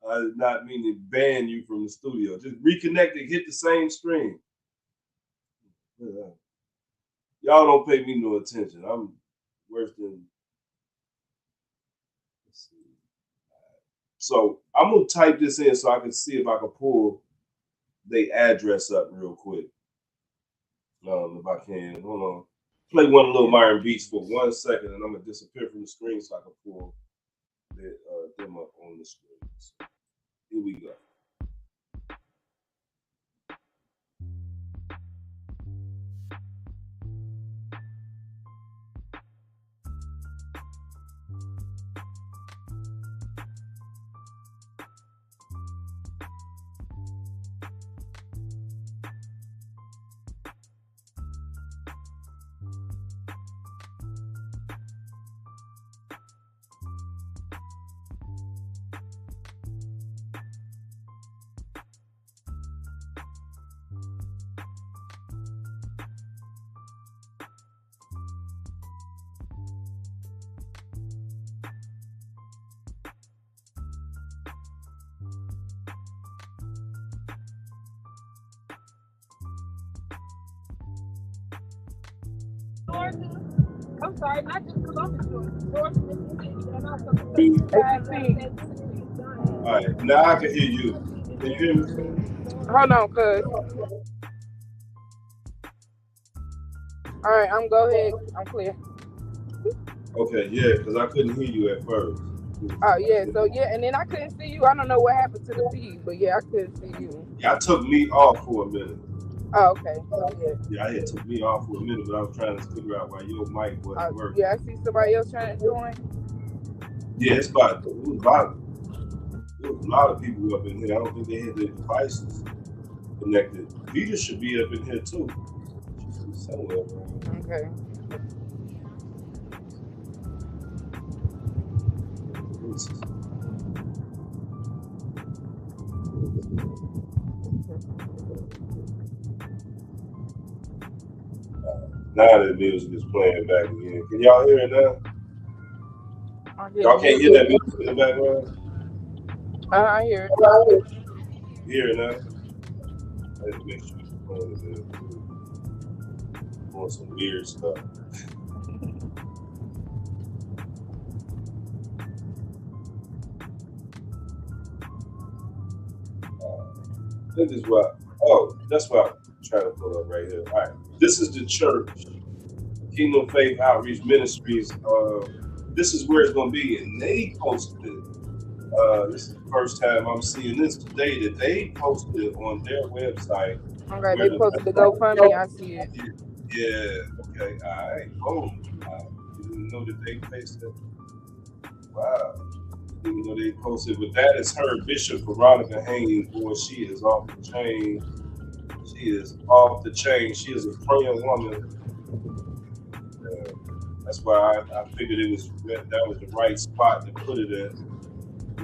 I did not mean to ban you from the studio. Just reconnect and hit the same screen. Y'all don't pay me no attention. I'm worse than. Let's see. So I'm gonna type this in so I can see if I can pull the address up real quick. If I can, hold on. Play one of Lil Myron beats for 1 second, and I'm gonna disappear from the screen so I can pull them up on the screen. So here we go. I'm sorry, not just Columbus, Georgia, Mississippi, and also All right, now I can hear you. Can you hear me? Hold on, cuz. All right, go ahead. I'm clear. Okay, yeah, because I couldn't hear you at first. Oh, yeah, so yeah, and then I couldn't see you. I don't know what happened to the feed, but yeah, I couldn't see you. Yeah, I took me off for a minute. Oh, okay. Yeah, I had took me off for a minute, but I was trying to figure out why your mic wasn't working. Yeah, I see somebody else trying to join. Yeah, it was a lot of people up in here. I don't think they had their devices connected. Vita should be up in here too. She should be somewhere. Okay. Now the music is playing back again. Can y'all hear it now? Y'all can't hear that music in the background? I hear it. You hear it now? I had to make sure it's playing it. Doing some weird stuff. This is what. Oh, that's what I'm trying to pull up right here. All right. This is the church, Kingdom Faith Outreach Ministries. This is where it's going to be, and they posted it. This is the first time I'm seeing this today that they posted it on their website. Okay, they posted the GoFundMe. I see it. Yeah. Okay. All right. Boom. I didn't know that they posted it. Wow. Even though they posted, but that is her, Bishop Veronica Haynes. Boy, she is off the chain. She is off the chain. She is a praying woman. That's why I figured that was the right spot to put it at,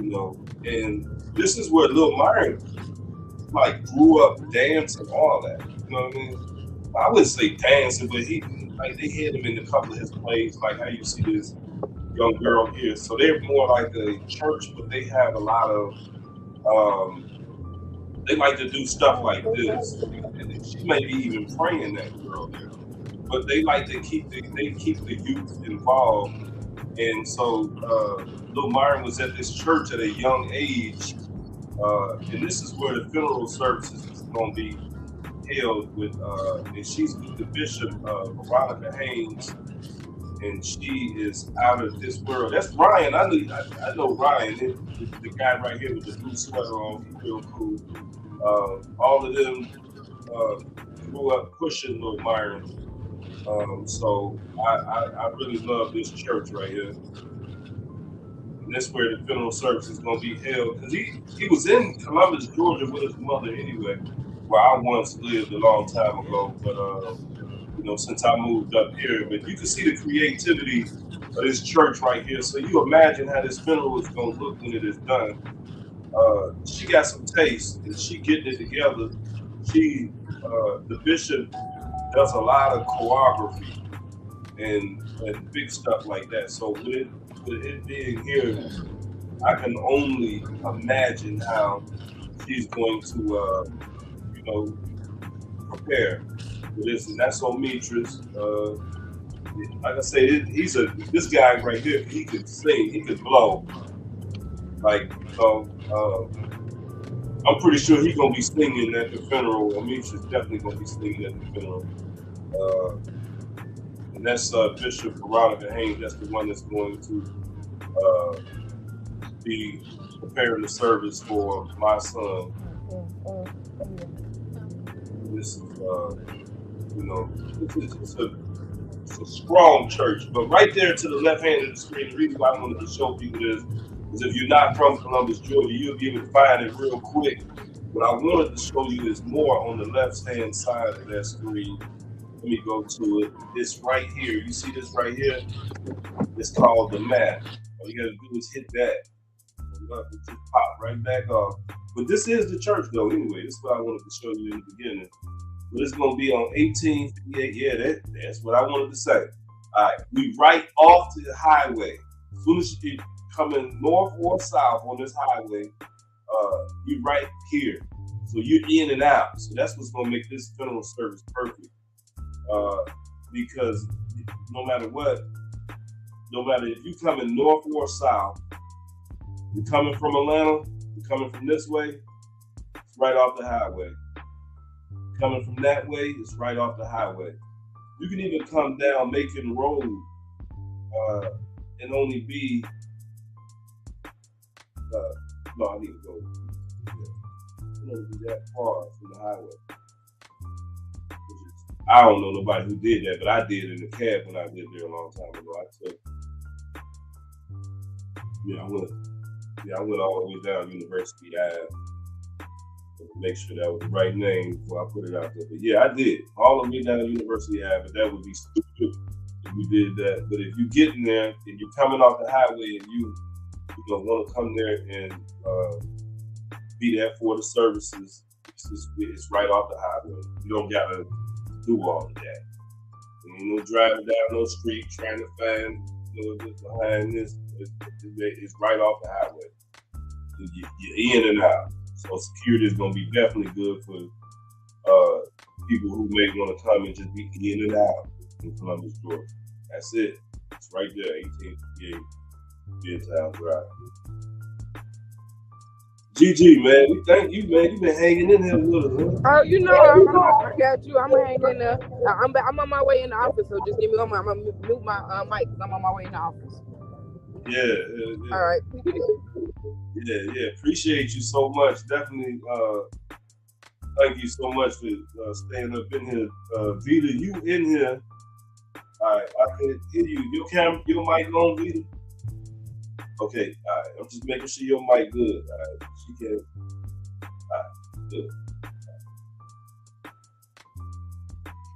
you know. And this is where Lil Myron like grew up dancing, all that. You know what I mean? I wouldn't say dancing, but they had him in a couple of his plays, like how you see this young girl here. So they're more like a church, but they have a lot of they like to do stuff like this. And she may be even praying that girl there. But they like to keep the youth involved. And so Lil Myron was at this church at a young age. And this is where the funeral services is going to be held with, and she's the Bishop, Veronica Haynes. and she is out of this world. That's Ryan. I know Ryan, the guy right here with the blue sweater on. He's real cool. All of them grew up pushing Lil Myron. So I really love this church right here. And that's where the funeral service is going to be held. Because he was in Columbus, Georgia with his mother anyway, where I once lived a long time ago. But, since I moved up here. But you can see the creativity of this church right here. So you imagine how this funeral is going to look when it is done. She got some taste, and she getting it together. The bishop does a lot of choreography and big stuff like that. So with it being here, I can only imagine how she's going to, prepare for this. And that's on Mitras. Like I say, this guy right here. He could sing. He could blow. I'm pretty sure he's gonna be singing at the funeral. Mitras definitely gonna be singing at the funeral. And that's Bishop Veronica Haynes. That's the one that's going to be preparing the service for my son. This is, it's a strong church. But right there to the left hand of the screen, the reason why I wanted to show people this is if you're not from Columbus, Georgia, you'll be able to find it real quick. What I wanted to show you is more on the left-hand side of that screen. Let me go to it. It's right here. You see this right here? It's called the map. All you gotta do is hit that. It just pop right back off. But this is the church though, anyway. This is what I wanted to show you in the beginning. But it's gonna be on 1858. Yeah, that's what I wanted to say. All right, we right off the highway. As soon as you're coming north or south on this highway, you right here. So you're in and out. So that's what's gonna make this funeral service perfect. Because no matter if you're coming north or south, you're coming from Atlanta, you're coming from this way, it's right off the highway. Coming from that way, it's right off the highway. You can even come down Macon Road and only be, no, I need to go. You don't be that far from the highway. I don't know nobody who did that, but I did in the cab when I lived there a long time ago. I went all the way down University Ave to make sure that was the right name before I put it out there. But yeah, I did all the way down University Ave, but that would be stupid if we did that. But if you get in there and you're coming off the highway and you want to come there and be there for the services, it's right off the highway. You don't gotta do all of that. Ain't no driving down no street trying to find what's behind this. It's right off the highway. You're in and out. So security is gonna be definitely good for people who may want to come and just be in and out in Columbus, Georgia. That's it. It's right there, 1858 Midtown Drive. GG, man, we thank you, man. You've been hanging in here with us, huh? Oh, I got you. I'm hanging in there. I'm on my way in the office, so just give me I'm gonna mute my mic because I'm on my way in the office. Yeah. All right. Yeah. Appreciate you so much. Definitely. Thank you so much for staying up in here. Vita, you in here? All right, I can hear you. Your mic on, Vita? Okay, all right. I'm just making sure your mic good. All right, she can. All right, good.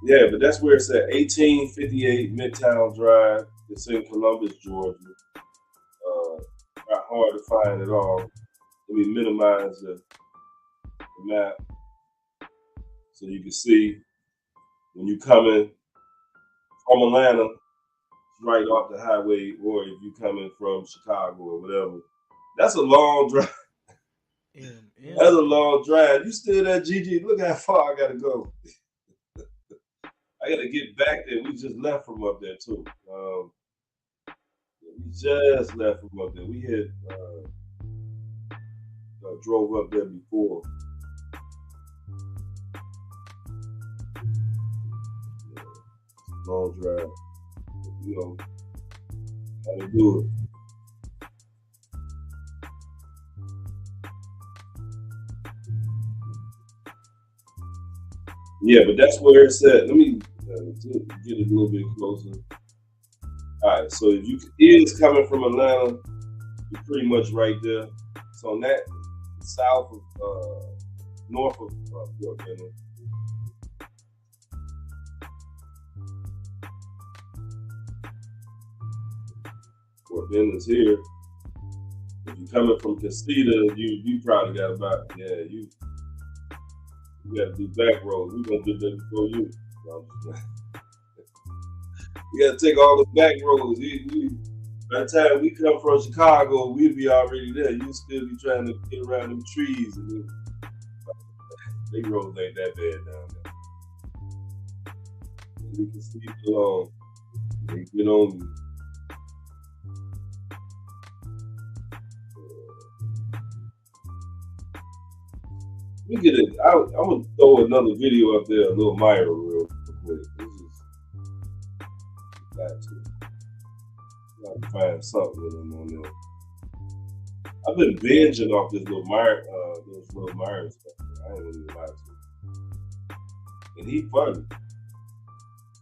Yeah, but that's where it's at. 1858 Midtown Drive. It's in Columbus, Georgia. Not hard to find at all. Let me minimize the map so you can see when you're coming from Atlanta, right off the highway, or if you're coming from Chicago or whatever. That's a long drive. Yeah. That's a long drive. You still there, GG? Look how far I gotta go. I gotta get back there. We just left from up there too. We just left from up there. We had drove up there before. Long drive. you know, how to do it. Yeah, but that's where it's at. Let me get it a little bit closer. All right, so if you is coming from Atlanta, you're pretty much right there. So on that south of north of Fort Benning. Fort Benning's here. If you're coming from Casita, you probably got about you got to do back roads. We're gonna get there before you. We got to take all the back roads. By the time we come from Chicago, we'll be already there. You'll still be trying to get around them trees. And they roads ain't that bad down there. We can see it along. They get on me. We get it. I'm gonna throw another video up there, Lil Myron, real quick. This is got to find something with him on there. I've been binging off this Lil Myron stuff. I ain't really lie to you. And he funny.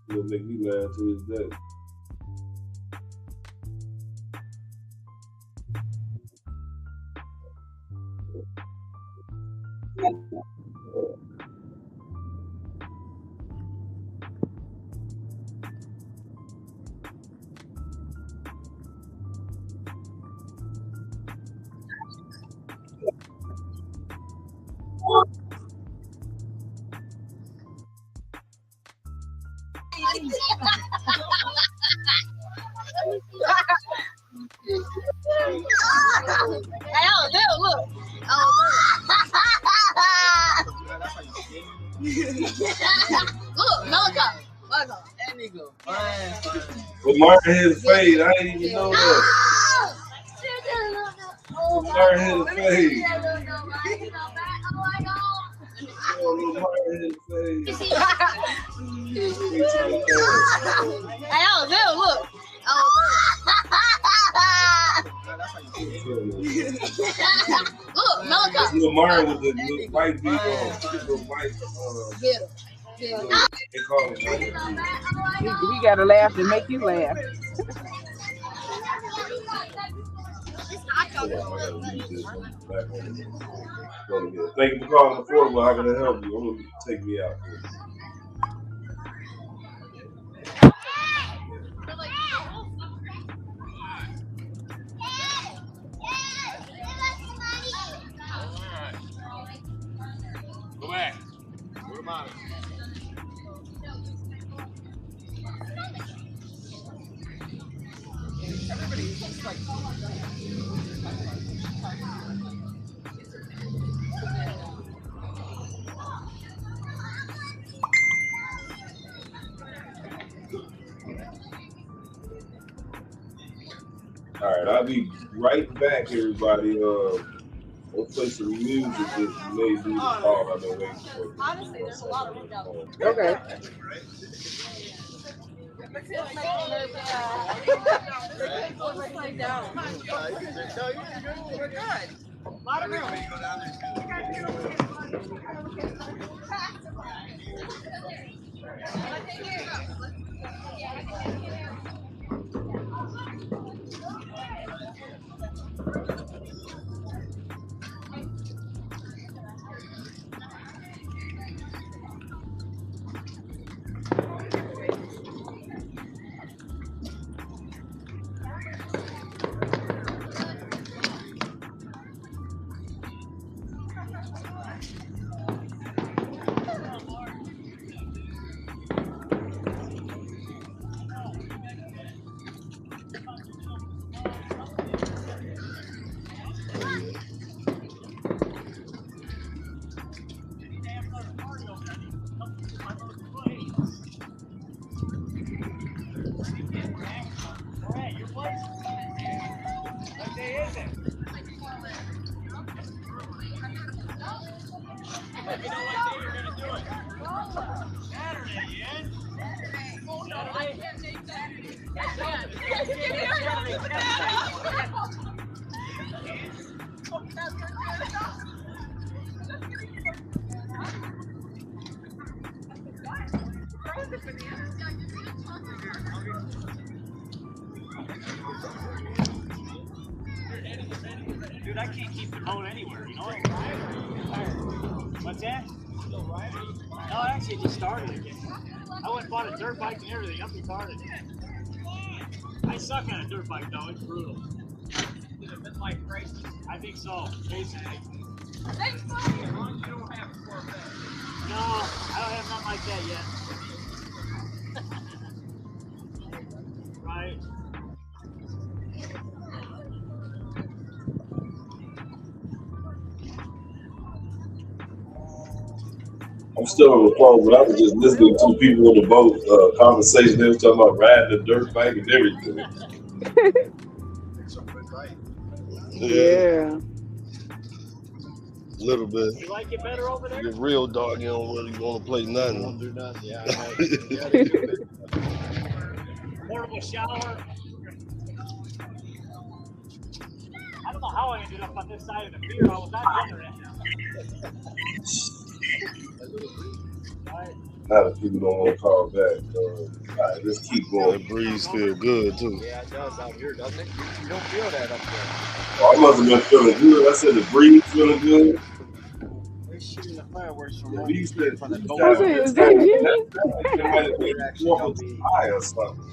He'll make me laugh to this day. But Martin had a fade. I didn't even know that. Martin had a fade. Lil Myron with the white beat on. The white, they call it white beat. We gotta laugh to make you laugh. Thank you for calling affordable. How can I help you? I'm gonna take me out. Go back. Where am I? All right, I'll be right back, everybody. We'll play some music that you may do the call. I've been waiting for. Honestly, there's a lot of room down there. Okay. Dude, I can't keep the boat anywhere, you know? What's that? No, actually, it just started again. I went and bought a dirt bike and everything. I'm retarded. I suck at a dirt bike, though. It's brutal. It's like racing. I think so, basically. Thanks, Mom. You don't have a Corvette. No, I don't have nothing like that yet. Right. I'm still on the phone, but I was just listening to people on the boat conversation. They was talking about riding a dirt bike and everything. Yeah. Little bit. You like it better over there? Get real dark, you don't really want to play nothing. Don't do nothing. Yeah, Portable shower. I don't know how I ended up on this side of the pier. I was not under it. A lot of people don't want to call back. All right, let's keep going. That breeze feel good too. Yeah, it does out here, doesn't it? You don't feel that up there. Oh, I must have been feeling good. I said the breeze feeling good. We're shooting the fireworks from Yeah, we said from the Is that Jimmy? high or something.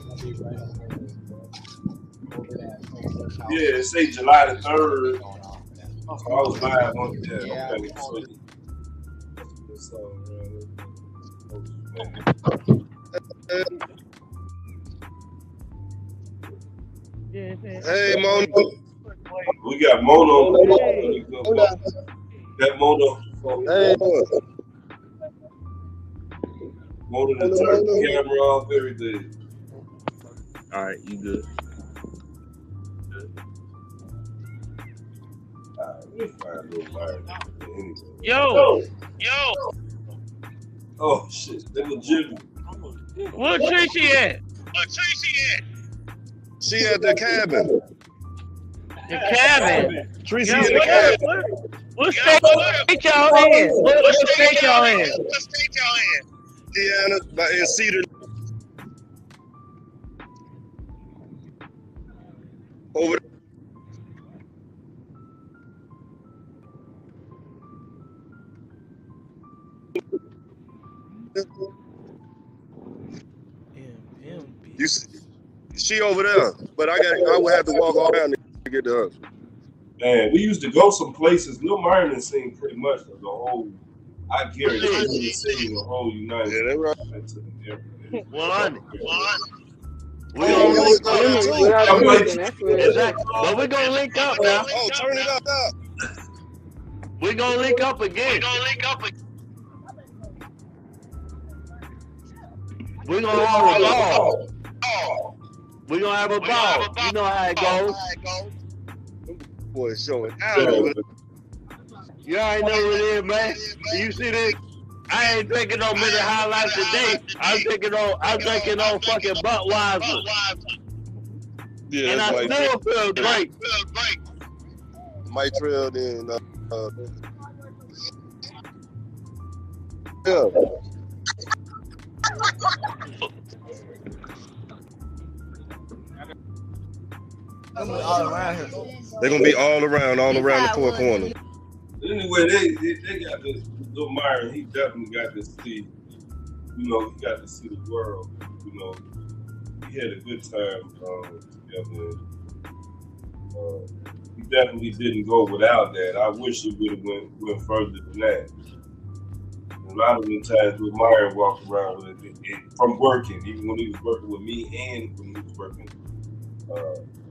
Yeah, it say July the 3rd. So I was live on there. Okay, so, Hey, Mono. we got Mono. That Mono. Hey, Mono to turn the camera off, everything. all right, you good? We'll find Lil Myron anyway. Yo! Oh shit, they was Jimmy. Where Tracy at? She at the cabin. The cabin. Tracy Yo, in the cabin. what state y'all in? What state y'all in? Indiana, in Cedar. Over you see, she over there, but I would have to walk all around to get to her. Man, we used to go some places. Lil Myron has seen pretty much the whole. I guarantee he's seen the whole United States. Yeah, One. We gonna link up too. Well, we're gonna link up now. Oh, turn it up. We're gonna link up again. We're gonna have a ball. We're gonna have a ball. You know how it goes. Boy, showing out. You already know what it is, man. You see this? I ain't drinking no Miller High Life today. I'm drinking on fucking Budweiser. Yeah, and I still feel great. Mike Trail, then yeah. They're gonna be all around the four corners. Anyway, they got this Lil Myron. He definitely got to see, he got to see the world. He had a good time together. He definitely didn't go without that. I wish he would have went further than that. A lot of the times Lil Myron walked around with it from working, even when he was working with me and when he was working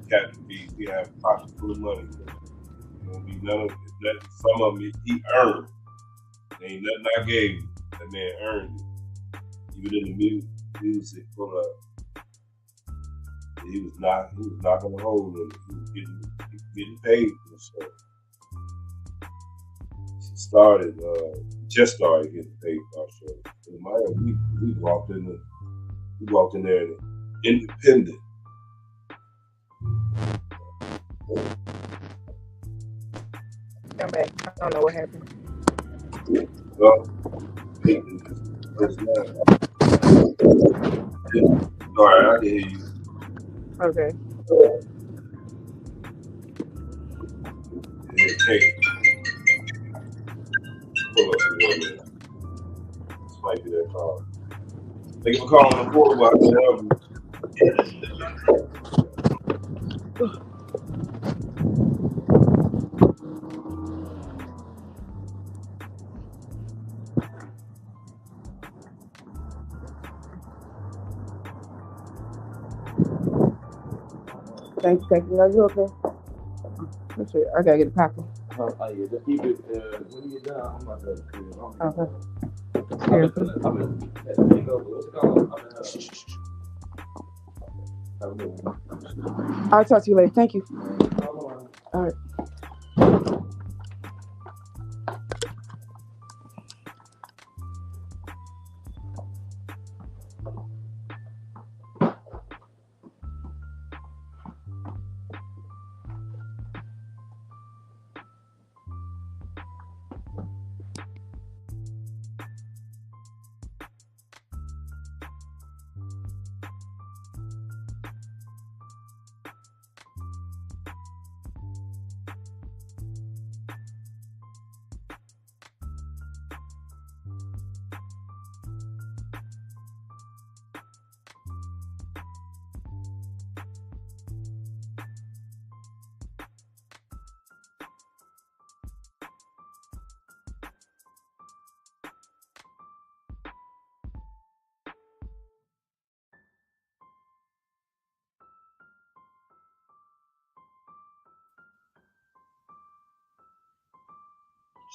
Captain B. He had a pocket full of money. None of that. Some of it he earned. Ain't nothing I gave him. That man earned it. Even in the music, he was not gonna hold him. He was getting paid for the show. Just started getting paid for our show. We walked in there independent. Come back. I don't know what happened. Well, All right, I can hear you. Okay. Yeah, okay. Pull up for 1 minute. This might be that call. Thank you for calling the affordable. I can help you. Thank you. Are you okay? That's it. I gotta get a copy. Oh yeah, just keep it. When you get done, I'm about to. Okay. I'm at the bingo. What's it called? Have a good one. I'll talk to you later. Thank you. All right.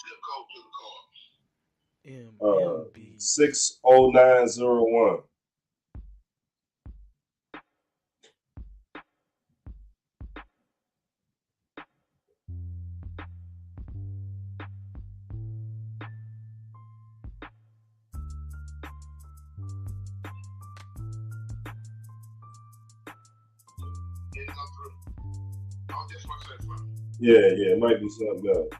Zip code to the car. 60901. Yeah, it might be something else.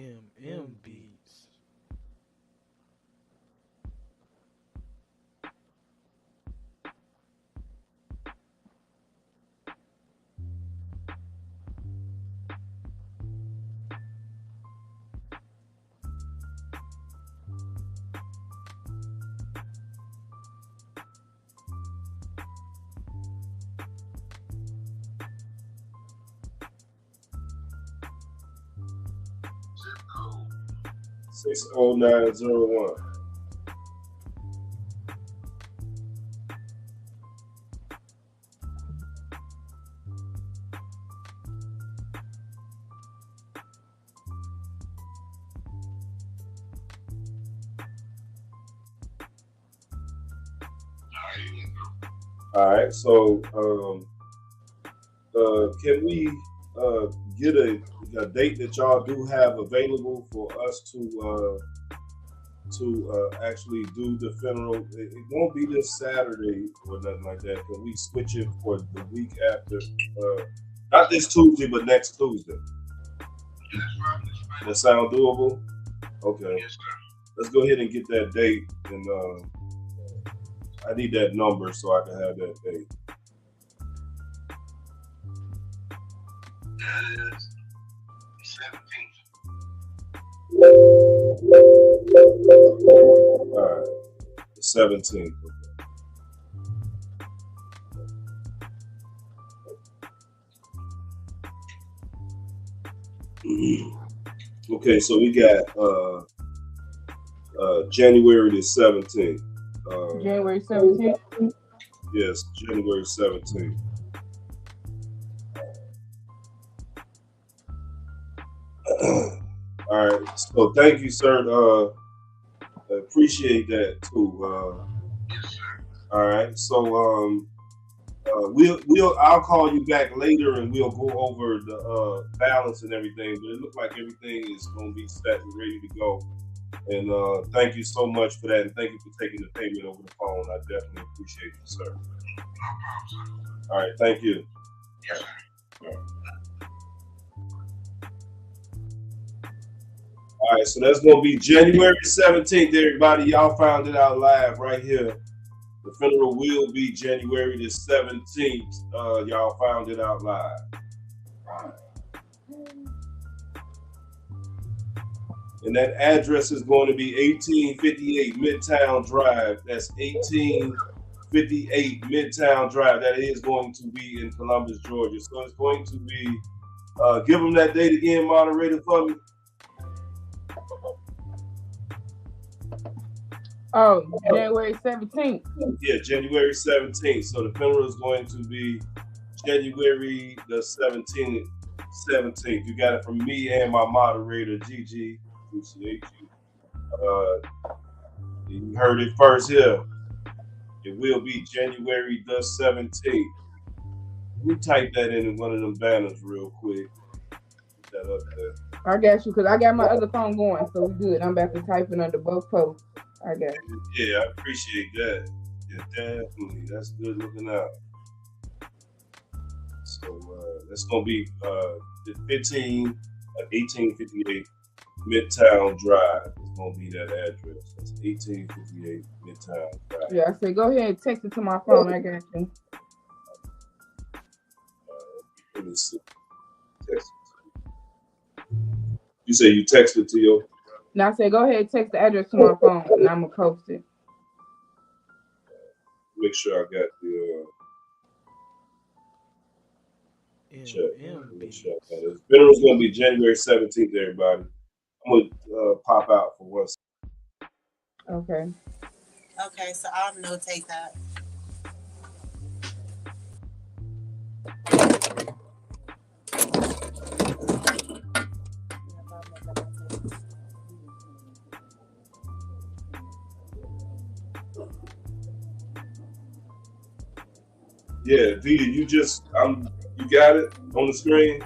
MM beats. code 60901. All right, so can we get a date that y'all do have available for us to actually do the funeral? It won't be this Saturday or nothing like that. Can we switch it for the week after? Not this Tuesday, but next Tuesday. That sound doable? Okay. Let's go ahead and get that date, and I need that number so I can have that date. That is 17th. All right, the 17th. Okay, so we got January the 17th. January 17th? Yes, January 17th. All right, so thank you, sir. I appreciate that too. Yes, sir. All right, so I'll call you back later and we'll go over the balance and everything. But it looks like everything is going to be set and ready to go. And thank you so much for that, and thank you for taking the payment over the phone. I definitely appreciate you, sir. No problem, sir. All right, thank you. Yes, sir. All right, so that's going to be January 17th, everybody. Y'all found it out live right here. The funeral will be January the 17th. Y'all found it out live. All right. And that address is going to be 1858 Midtown Drive. That's 1858 Midtown Drive. That is going to be in Columbus, Georgia. So it's going to be, give them that date again, moderator, for me. Oh, January 17th. Yeah, January 17th. So the funeral is going to be January the 17th. You got it from me and my moderator, Gigi. Appreciate you. You heard it first here. It will be January the 17th. Let me type that in one of them banners real quick. Put that up there. I got you, because I got my other phone going, so we good. I'm about to type it under both posts. I got you. Yeah, I appreciate that. Yeah, definitely. That's good looking out. So that's going to be the 1858 Midtown Drive. It's going to be that address. That's 1858 Midtown Drive. Yeah, I said go ahead and text it to my phone. I got you. Let me see. Text it. You say you texted to your... Now I said go ahead and text the address to my phone, and I'm going to post it. Make sure I got the... check. Make sure I got it. Funeral's going to be January 17th, everybody. I'm going to pop out for 1 second. Okay. Okay, so I'll notate that. Yeah, Vita, you got it on the screen?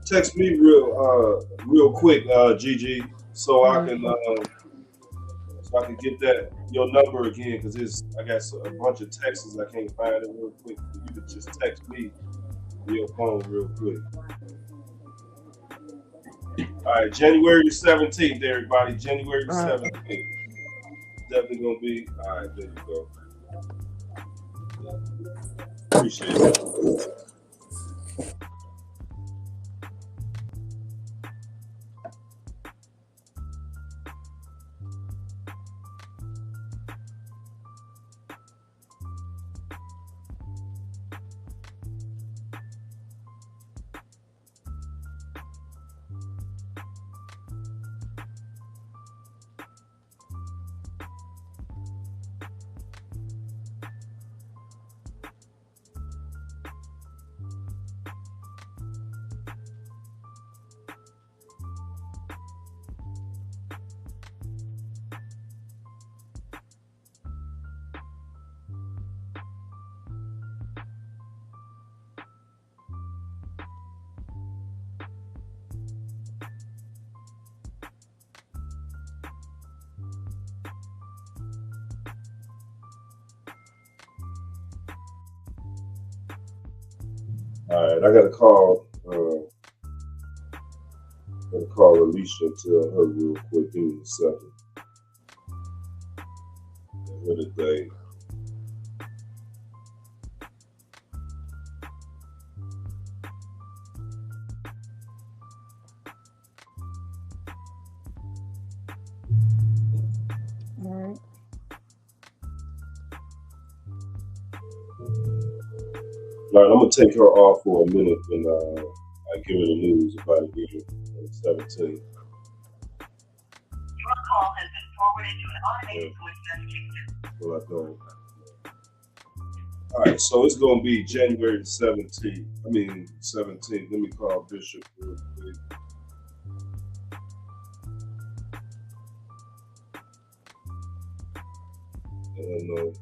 text me real quick, Gigi, so I can get that your number again because I got a bunch of texts I can't find it real quick. You could just text me your phone real quick. All right, January 17th, everybody. January 17th. Definitely gonna be. All right, there you go. Appreciate it. All right, I gotta call. Gotta call Alicia and tell her real quick. Give me a second. What a day. All right. All right, I'm gonna take her off for a minute and I give her the news about it here on 17. Your call has been forwarded to an automated voice messaging. Well, I don't. All right, so it's gonna be January 17th. I mean 17th. Let me call Bishop real quick. I don't know.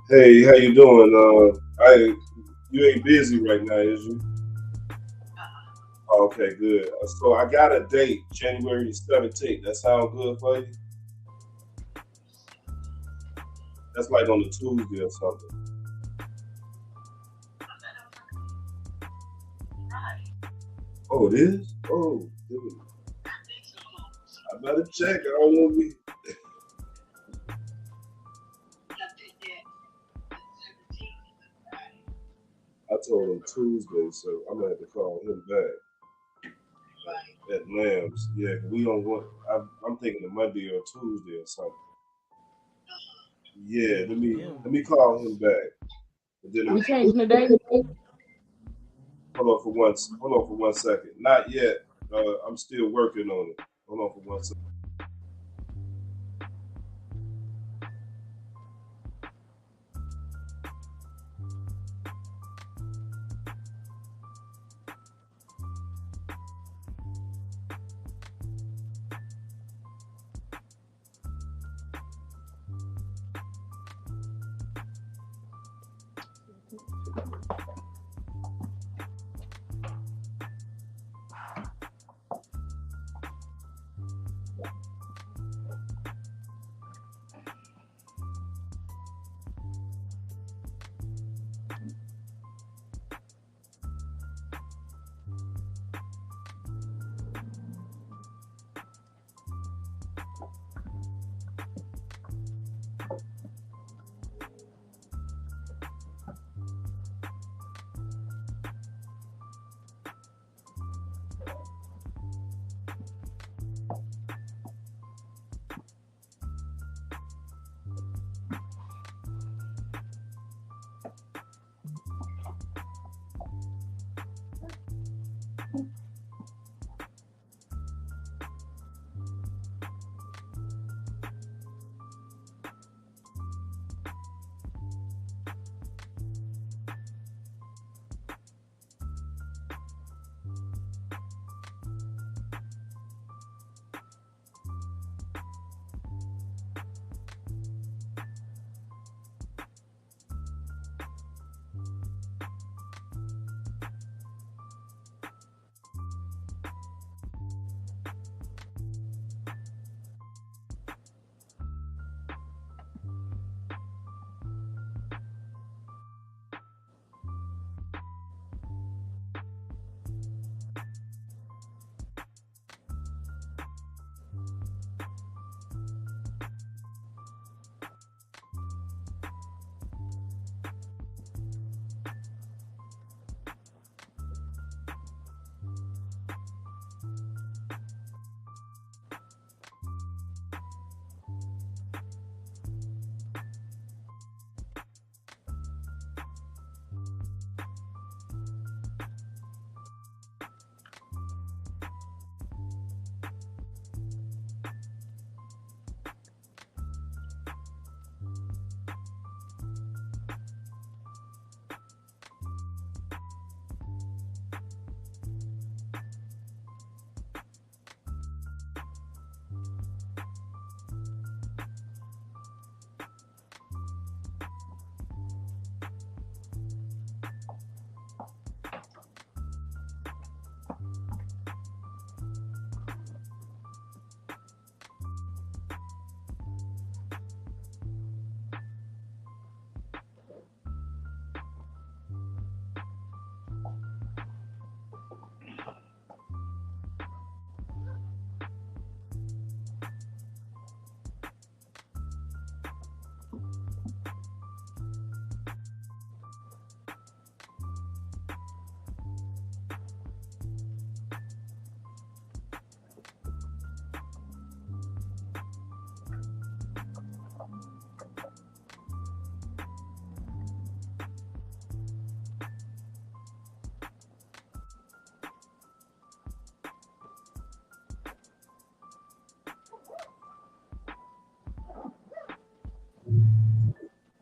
Hey, how you doing? You ain't busy right now, is you? Okay, good. So I got a date, January 17th. That sound good for you? That's like on a Tuesday or something. Oh, it is? Oh, dude. I better check. I don't want to be. I told him Tuesday, so I'm gonna have to call him back. At Lamb's, yeah. We don't want. I'm thinking of Monday or Tuesday or something. Yeah, let me call him back. We changing the date. Hold on for one second. Not yet. I'm still working on it. Hold on for 1 second.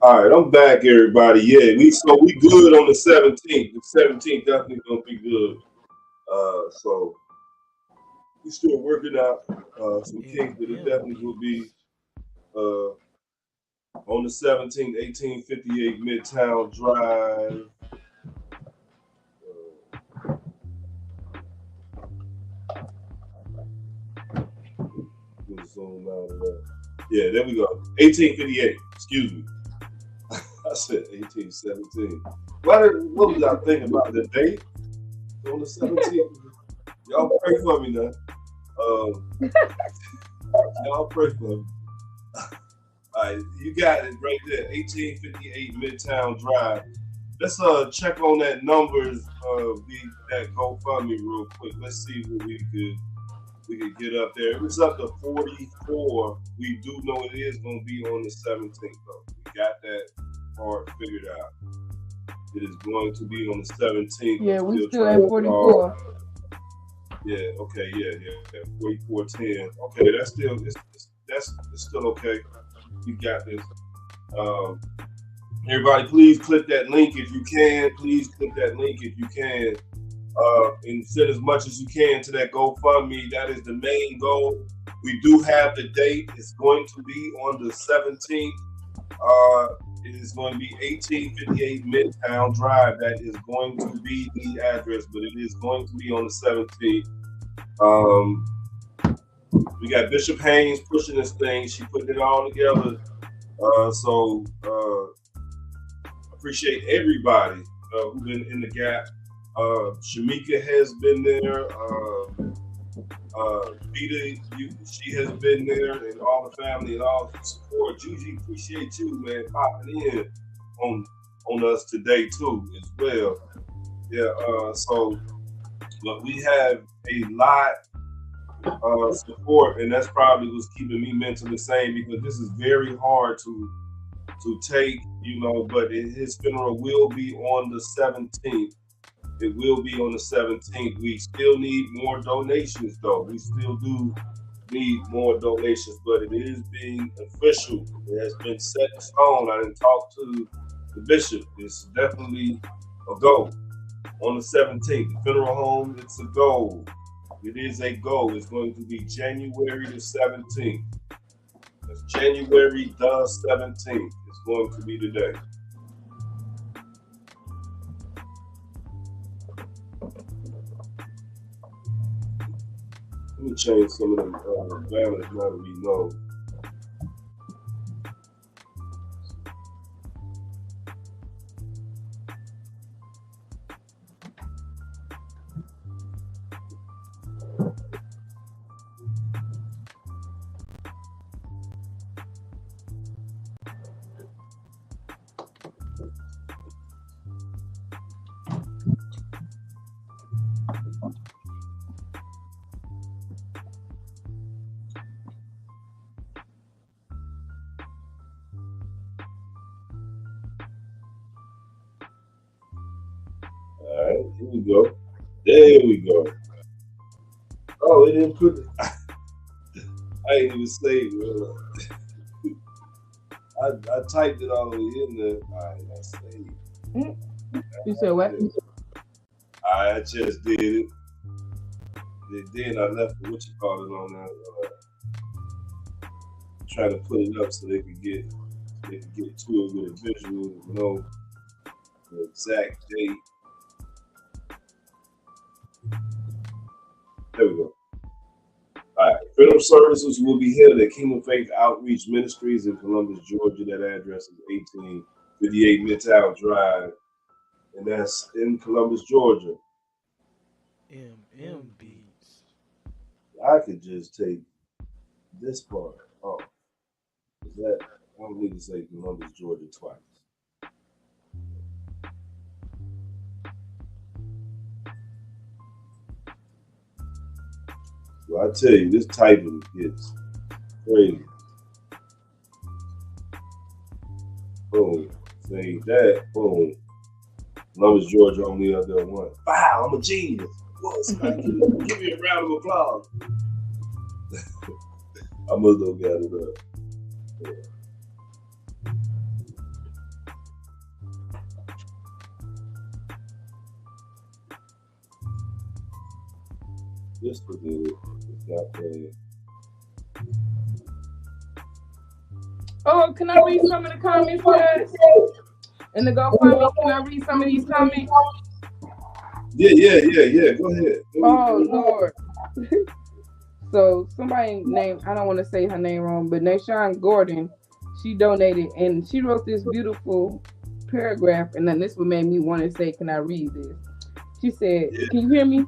All right, I'm back, everybody. Yeah, we good on the 17th. The 17th definitely gonna be good. So we still working out some kinks, but it definitely will be uh on the 17th, 1858 Midtown Drive. Zoom out of that. Yeah, there we go. 1858. Excuse me. I said 1817. What was I thinking about the date on the 17th? Y'all pray for me now. Y'all pray for me. All right, you got it right there. 1858 Midtown Drive. Let's check on that numbers that GoFundMe real quick. Let's see what we could get up there. It was up to 44. We do know it is going to be on the 17th though. We got that part figured out. It is going to be on the 17th. Yeah, we still at 44. Yeah, okay, yeah. 4410. Okay, that's still okay. You got this. Everybody, please click that link if you can. Please click that link if you can. And send as much as you can to that GoFundMe. That is the main goal. We do have the date. It's going to be on the 17th. It is going to be 1858 Midtown Drive. That is going to be the address, but it is going to be on the 17th. We got Bishop Haynes pushing this thing. She putting it all together. So appreciate everybody who's been in the gap. Shamika has been there. Vita, she has been there, and all the family and all the support. Juji, appreciate you, man, popping in on us today too, as well. Yeah. So, but we have a lot of support, and that's probably what's keeping me mentally sane, because this is very hard to take, But his funeral will be on the 17th. It will be on the 17th. We still need more donations, though. We still do need more donations, but it is being official. It has been set in stone. I didn't talk to the bishop. It's definitely a go on the 17th. The funeral home, it's a go. It is a go. It's going to be January the 17th. That's January the 17th. It's going to be today. Let me change some of them balance now that we know. All right, here we go. There we go. Oh, it didn't put it. I didn't even save it. I typed it all the way in there. All right, I saved. You said what? I just did it. Then I left the what you call it on that. Trying to put it up so they could get to it with a visual, the exact date. There we go. All right. Funeral services will be held at Kingdom Faith Outreach Ministries in Columbus, Georgia. That address is 1858 Midtown Drive, and that's in Columbus, Georgia. MM Beats. I could just take this part off. Is that I don't need to say Columbus, Georgia twice. Well, I tell you, this typing gets crazy. Boom. Say that. Boom. Columbus, Georgia, only up there one. Wow, I'm a genius. Give me a round of applause. I must have got it up. This was it. It's not playing. Oh, can I read some of the comments, guys? In the GoFundMe, can I read some of these comments? Yeah. Go ahead. Oh, Lord. So somebody named, I don't want to say her name wrong, but Nashawn Gordon, she donated and she wrote this beautiful paragraph, and then this what made me want to say, can I read this? She said, can you hear me?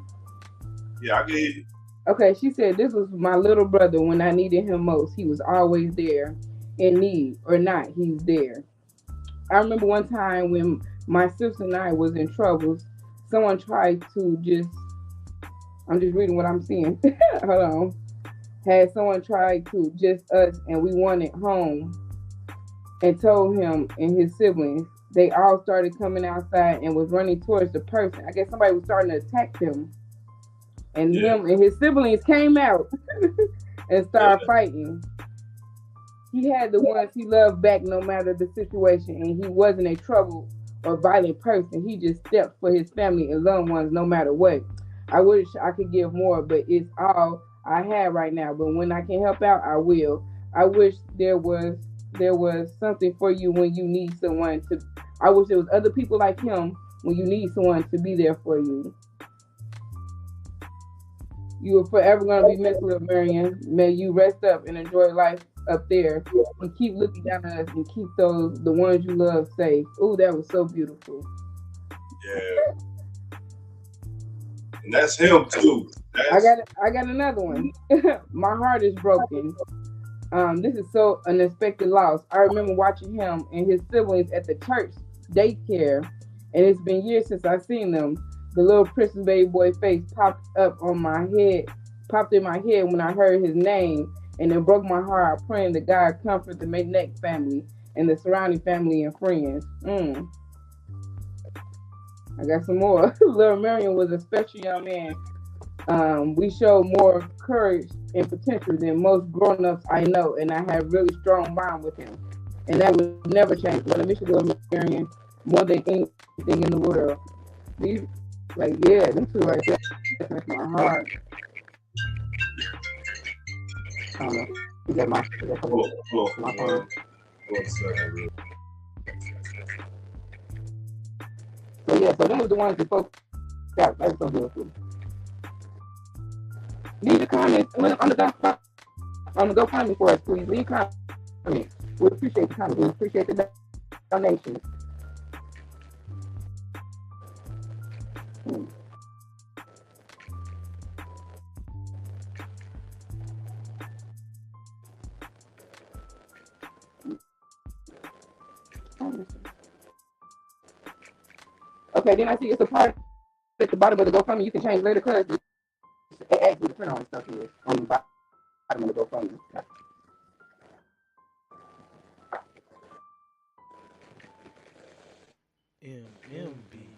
Yeah, I can hear you. Okay, she said, this was my little brother when I needed him most. He was always there. In need or not, he's there. I remember one time when my sister and I was in troubles, someone tried to just, I'm just reading what I'm seeing. Hold on. Had someone tried to just us and we wanted home and told him and his siblings. They all started coming outside and was running towards the person. I guess somebody was starting to attack them. And him and his siblings came out and started fighting. He had the ones he loved back no matter the situation, and he wasn't a trouble or violent person. He just stepped for his family and loved ones no matter what. I wish I could give more, but it's all I have right now. But when I can help out, I will. I wish there was something for you when you need someone to. I wish there was other people like him when you need someone to be there for you. You are forever going to be missed, Lil Marion. May you rest up and enjoy life up there and keep looking down at us and keep the ones you love safe. Ooh, that was so beautiful. Yeah. And that's him too. I got another one. My heart is broken. This is so unexpected loss. I remember watching him and his siblings at the church daycare, and it's been years since I've seen them. The little Princess baby boy face popped in my head when I heard his name, and it broke my heart. Praying that God comfort the McNeck family and the surrounding family and friends. I got some more. Lil Myron was a special young man. We showed more courage and potential than most grown-ups I know, and I had really strong bond with him. And that would never change. But I miss Lil Myron more than anything in the world. These, them two right there, that's my heart. I don't know. You got my phone. So yeah, so them was the ones that folks got. That's so beautiful. Leave a comment on the GoFundMe for us, please. Leave a comment. We appreciate the comment. We appreciate the donations. Okay, then I see it's a part at the bottom of the GoFundMe. You can change later because it asks you to print on stuff here on the bottom of the GoFundMe. Beats.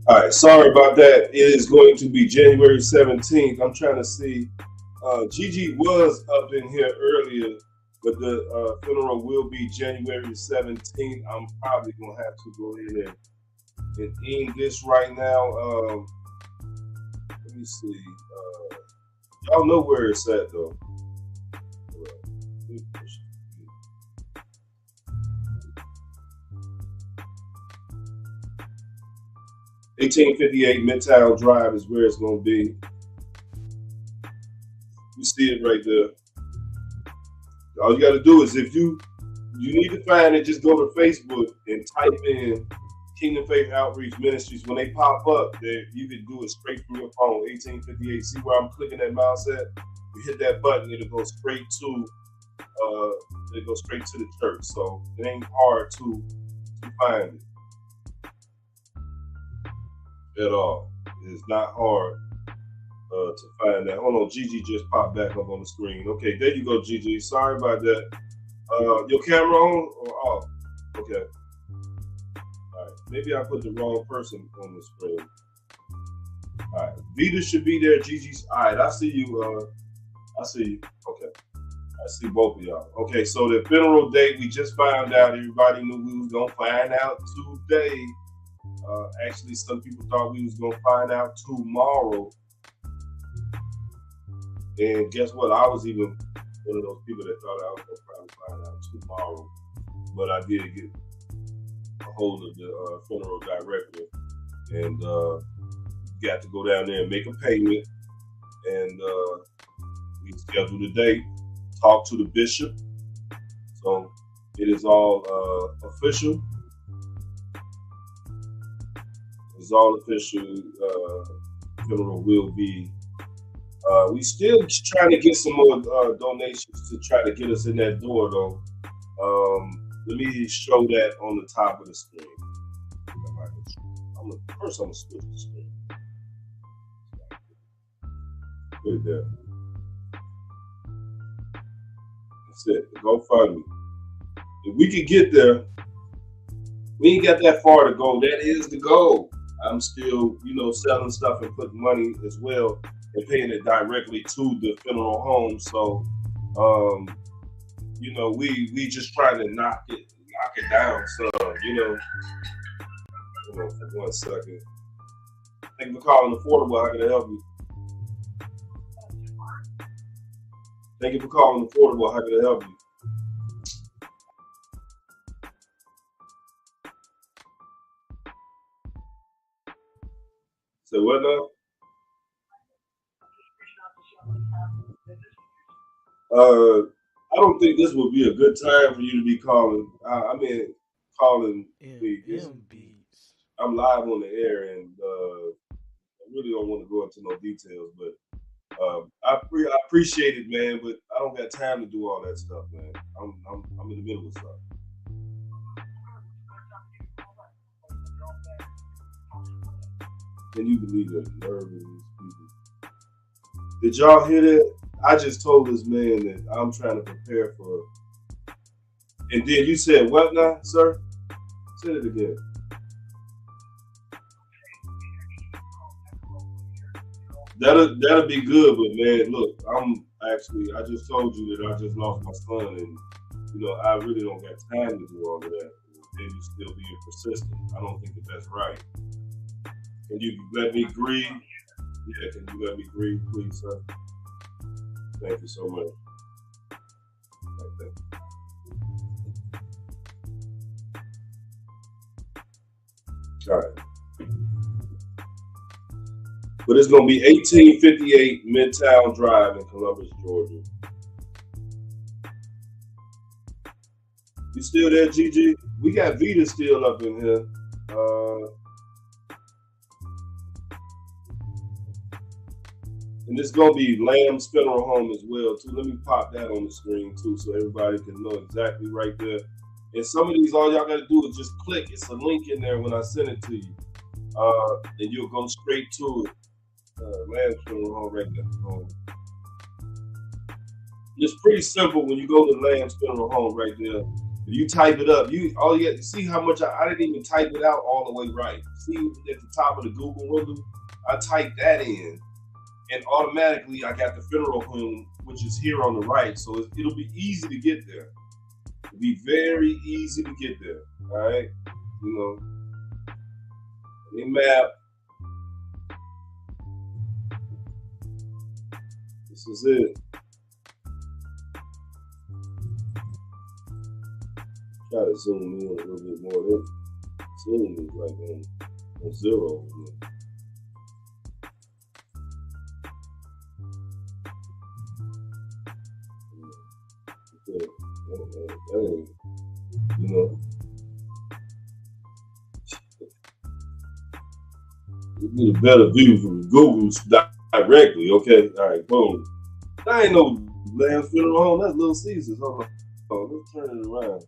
All right, sorry about that. It is going to be January 17th. I'm trying to see. Gigi was up in here earlier, but the funeral will be January 17th. I'm probably going to have to go in and end this right now. Let me see. Y'all know where it's at, though. 1858 Midtown Drive is where it's going to be. You see it right there. All you got to do is if you need to find it, just go to Facebook and type in Kingdom Faith Outreach Ministries. When they pop up, you can do it straight from your phone. 1858. See where I'm clicking that mouse at? You hit that button, it'll go straight to the church. So it ain't hard to find it at all. It's not hard to find that. Hold on, Gigi just popped back up on the screen. Okay, there you go, Gigi. Sorry about that. Your camera on or off? Okay. All right. Maybe I put the wrong person on the screen. All right. Vita should be there. Gigi's. All right. I see you. I see you. Okay. I see both of y'all. Okay. So the funeral date, we just found out. Everybody knew we was gonna find out today. Actually, some people thought we was gonna find out tomorrow. And guess what? I was even one of those people that thought I was going to find out tomorrow. But I did get a hold of the funeral director and got to go down there and make a payment. And we scheduled a date, talk to the bishop. So it is all official. It's all official. Funeral will be. We still trying to get some more donations to try to get us in that door, though. Let me show that on the top of the screen. First, I'm gonna switch the screen. Put it there. That's it. Go fund me. If we could get there, we ain't got that far to go. That is the goal. I'm still, selling stuff and putting money as well. And paying it directly to the funeral home. So, we just trying to knock it down. So, hold on for 1 second. Thank you for calling Affordable. How can I help you? Thank you for calling Affordable. How can I help you? So what now? I don't think this would be a good time for you to be calling. Calling me. I'm live on the air, and I really don't want to go into no details, but I appreciate it, man. But I don't got time to do all that stuff, man. I'm in the middle of stuff. Can you believe the nerve of these people? Did y'all hear that? I just told this man that I'm trying to prepare for. And then you said what now, sir? Say it again. That'll be good, but man, look, I just told you that I just lost my son, and I really don't got time to do all of that. And you still being persistent. I don't think that that's right. Can you let me grieve? Yeah, can you let me grieve, please, sir? Thank you so much. All right. But it's going to be 1858 Midtown Drive in Columbus, Georgia. You still there, Gigi? We got Vita still up in here. And it's going to be Lamb's Funeral Home as well, too. Let me pop that on the screen, too, so everybody can know exactly right there. And some of these, all y'all got to do is just click. It's a link in there when I send it to you. And you'll go straight to it. Lamb's Funeral Home right there. It's pretty simple when you go to Lamb's Funeral Home right there. If you type it up, you have to see how much I didn't even type it out all the way right. See at the top of the Google window, I typed that in. And automatically, I got the funeral home, which is here on the right. So it'll be easy to get there. It'll be very easy to get there. All right? A map. This is it. Try to zoom in a little bit more. That zoom is like on zero. Okay. Hey, you know, you get a better view from Google directly. Okay, all right, boom. That ain't no Lamb's Funeral Home. That's Little Caesars. Hold on, let's turn it around.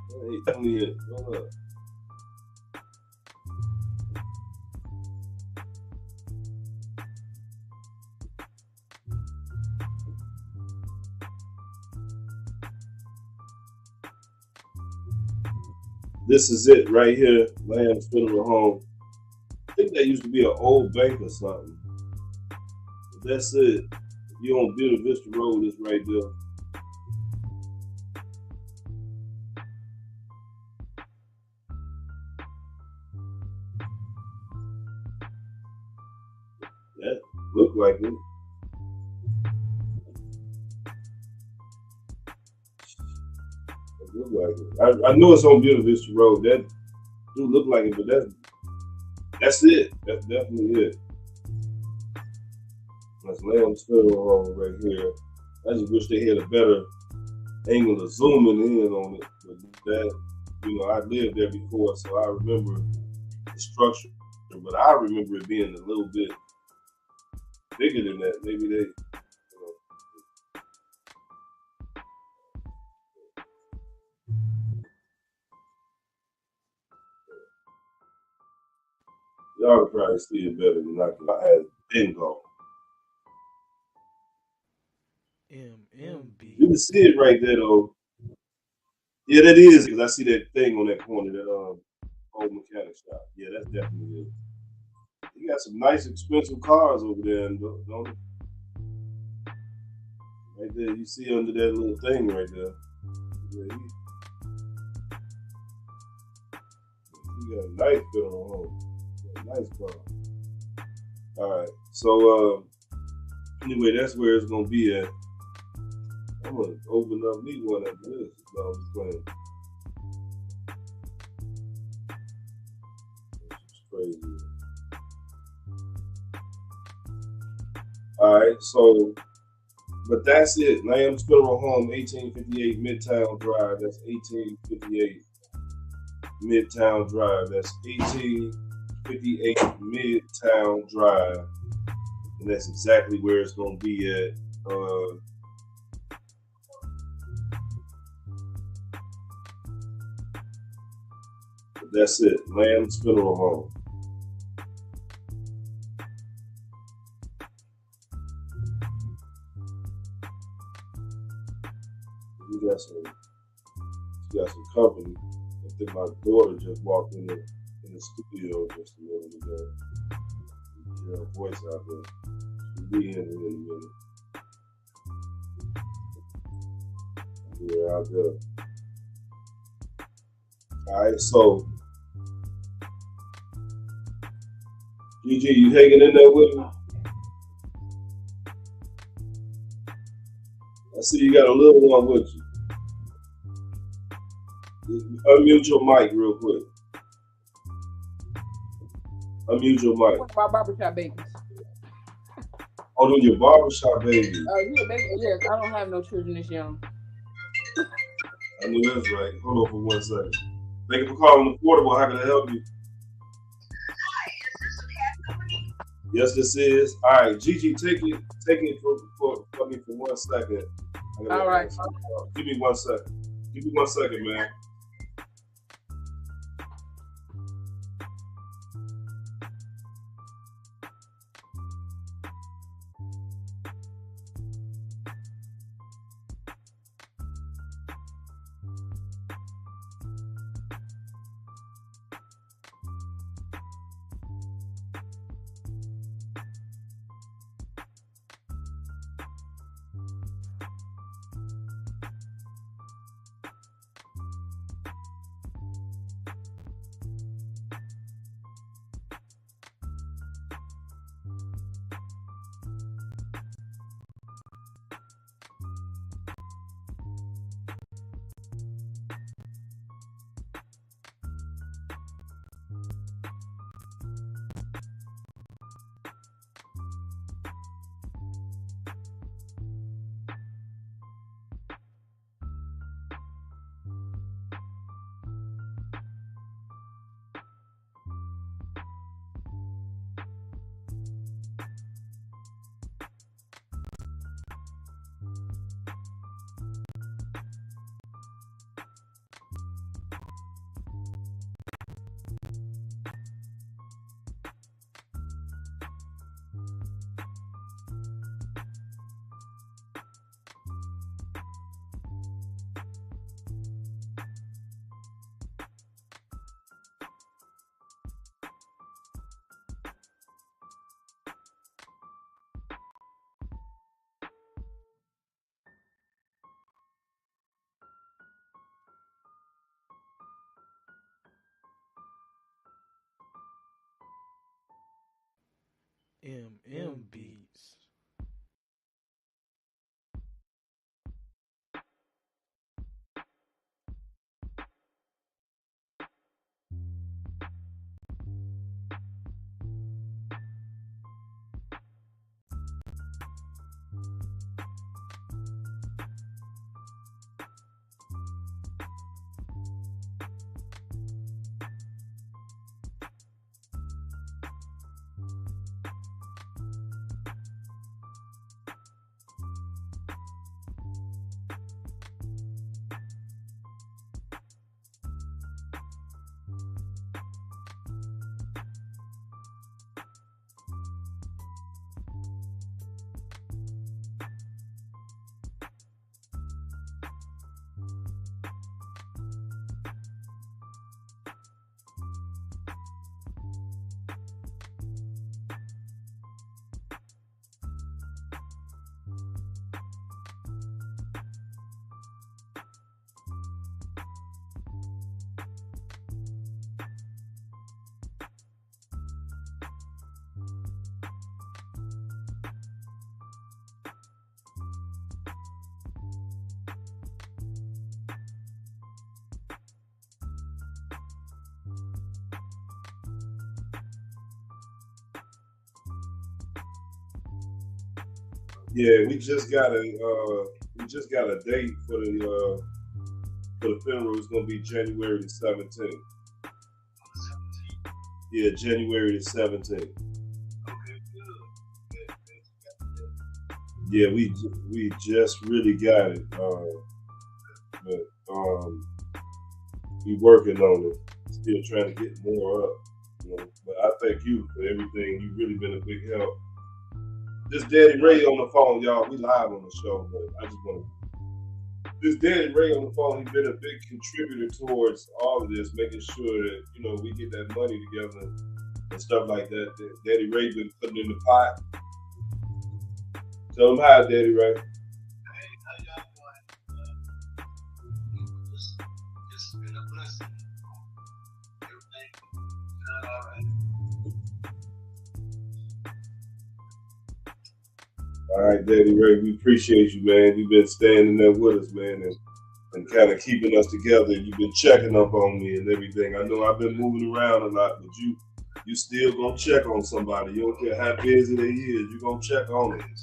That ain't definitely it. Hold up. This is it right here, Lamb's Funeral Home. I think that used to be an old bank or something. But that's it. If you on Buena Vista Road, it's right there. That look like it. It look like it. I know it's on Buena Vista Road. That do look like it, but that's it. That's definitely it. That's Lamb's Funeral Home right here. I just wish they had a better angle of zooming in on it. But that, you know, I lived there before, so I remember the structure. But I remember it being a little bit bigger than that. Maybe they, y'all can probably see it better than I can. I had been gone. You can see it right there, though. Yeah, that is, because I see that thing on that corner, that old mechanic shop. Yeah, that's definitely it. You got some nice, expensive cars over there, don't you? Right there, you see under that little thing right there. Yeah, you got a nice funeral home. Nice car. All right, so anyway, that's where it's gonna be at. I'm gonna open up me one after this. No, I'm just playing. It's crazy. All right, so, but that's it. Lamb's Funeral Home, 1858 Midtown Drive. That's 1858 Midtown Drive. That's 1858 Midtown Drive. And that's exactly where it's going to be at. That's it. Lamb's Funeral Home. We got some company. I think my daughter just walked in the studio just a minute ago. You hear her voice out there. She'll be in a minute. Yeah, out there. All right, so GG, you hanging in there with me? I see you got a little one with you. Unmute your mic real quick. Unmute your mic. One of my barbershop babies. Oh, those your barbershop babies. Yeah, baby. Yes, I don't have no children this young. I knew that's right. Hold on for 1 second. Thank you for calling Affordable. How can I help you? Yes, this is. All right, Gigi, take it for me for 1 second. All right. Give me 1 second. Give me 1 second, man. Beats. Yeah, we just got a date for the funeral. It's gonna be January the 17th. Yeah, January the 17th. Yeah, we just really got it. But we working on it. Still trying to get more up. You know, but I thank you for everything. You've really been a big help. This Daddy Ray on the phone, y'all. We live on the show, but I just want to. This Daddy Ray on the phone, he's been a big contributor towards all of this, making sure that we get that money together and stuff like that. Daddy Ray been putting in the pot. Tell him hi, Daddy Ray. All right, Daddy Ray, we appreciate you, man. You've been standing there with us, man, and kind of keeping us together. You've been checking up on me and everything. I know I've been moving around a lot, but you still gonna check on somebody. You don't care how busy they is, you gonna check on them.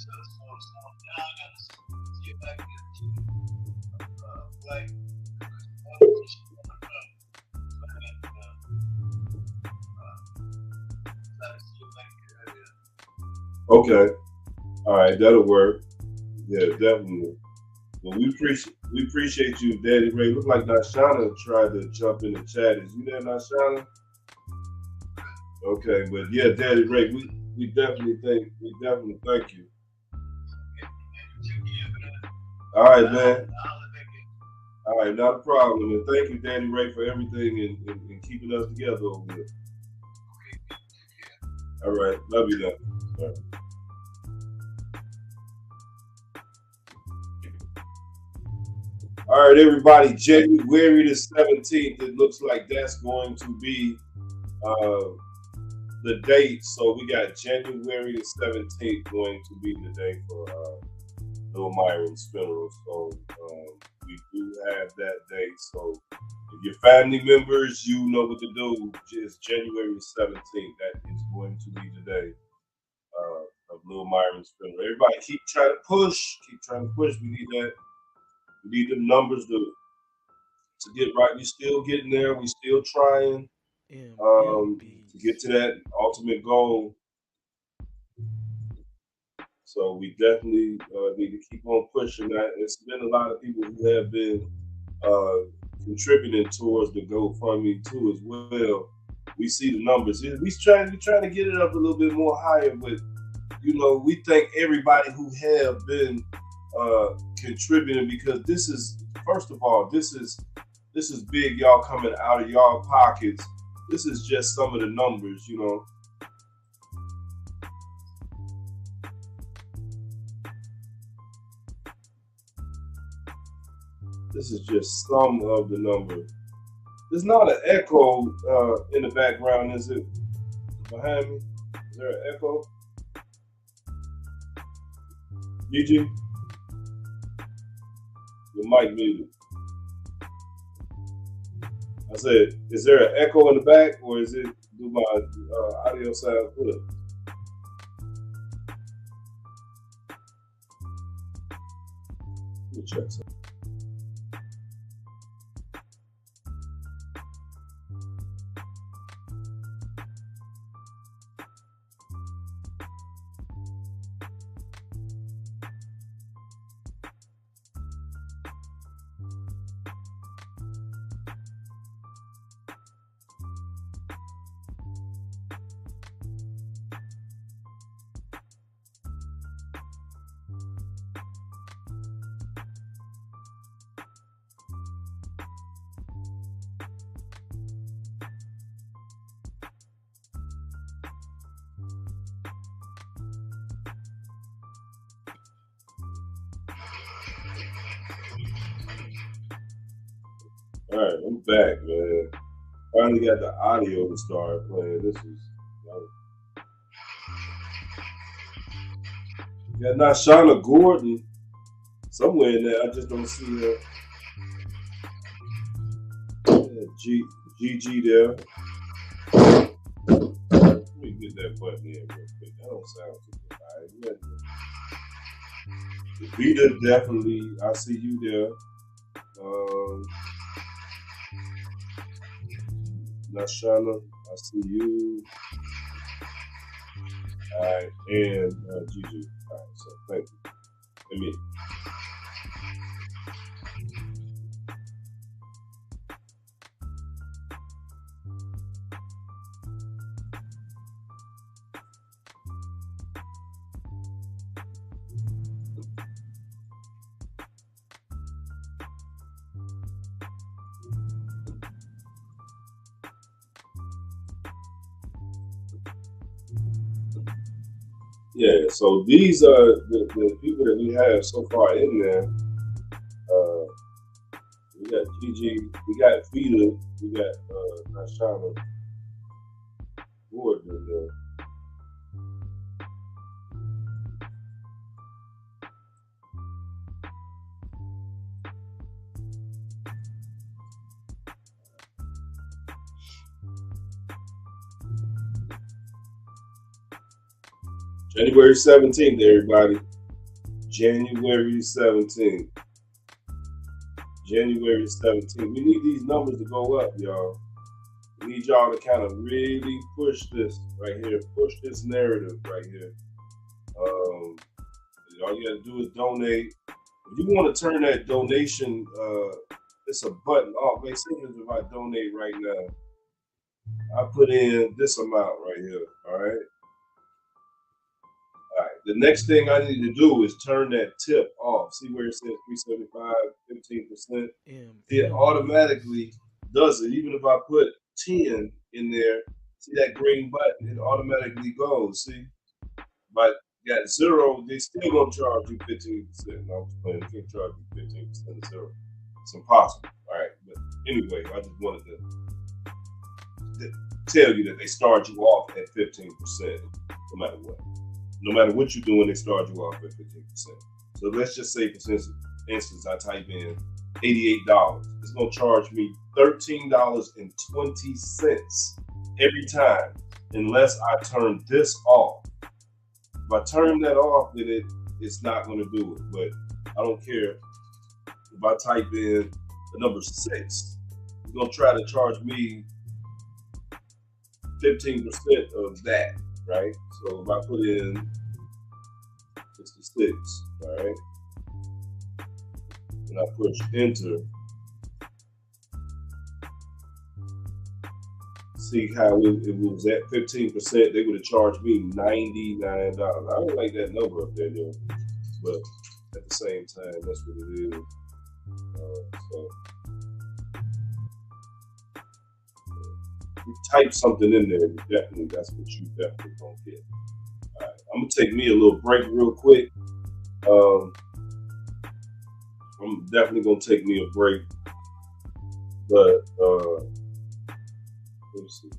Okay. All right, that'll work. Yeah, definitely. Well, we appreciate you, Daddy Ray. Look like Nashana tried to jump in the chat. Is you there, Nashana? Okay, but yeah, Daddy Ray, we definitely thank you. All right, man. All right, not a problem. And thank you, Daddy Ray, for everything and keeping us together over here. All right, love you, then. All right. All right, everybody, January the 17th, it looks like that's going to be the date. So we got January the 17th going to be the day for Lil Myron's funeral. So we do have that date. So if your family members, you know what to do. It's January 17th. That is going to be the day of Lil Myron's funeral. Everybody keep trying to push. We need that. We need the numbers to get right. We still getting there. We still trying to get to that ultimate goal. So we definitely need to keep on pushing that. It's been a lot of people who have been contributing towards the GoFundMe too as well. We see the numbers. We trying to get it up a little bit more higher, but we thank everybody who have been contributing, because this is, first of all, this is big, y'all, coming out of y'all pockets. This is just some of the numbers, This is just some of the numbers. There's not an echo in the background, is it? Behind me? Is there an echo? Gigi, your mic muted. I said, is there an echo in the back, or is it do my audio sound good? Let me check something. All right, I'm back, man. Finally got the audio to start playing. This is. Got Nashana Gordon somewhere in there. I just don't see her. GG there. Let me get that button in real quick. That don't sound too good. All right, Vita, definitely. I see you there. Nashana, I see you. All right, and Gigi. All right, so thank you. Let me. Yeah, so these are the people that we have so far in there. We got Gigi, we got Vita, we got Nashana Gordon in there. January 17th, everybody. January 17th. January 17th. We need these numbers to go up, y'all. We need y'all to kind of really push this right here. Push this narrative right here. All you got to do is donate. If you want to turn that donation, it's a button off. Make sense if I donate right now. I put in this amount right here, all right? All right, the next thing I need to do is turn that tip off. See where it says 375, 15%? It automatically does it. Even if I put 10 in there, see that green button, it automatically goes, see? But got zero, they still gonna charge you 15%. I was playing, they can't charge you 15% of zero. It's impossible, all right? But anyway, I just wanted to tell you that they start you off at 15%, no matter what. No matter what you're doing, they start you off at 15%. So let's just say, for instance, I type in $88. It's going to charge me $13.20 every time, unless I turn this off. If I turn that off, then it's not going to do it. But I don't care. If I type in the number 6, it's going to try to charge me 15% of that. Right? So if I put in 66, all right, and I push enter, see how it was at 15%, they would have charged me $99. I don't like that number up there, though, but at the same time, that's what it is. So you type something in there, definitely, that's what you definitely gonna get. All right, I'm gonna take me a little break real quick. I'm definitely gonna take me a break, but let's see.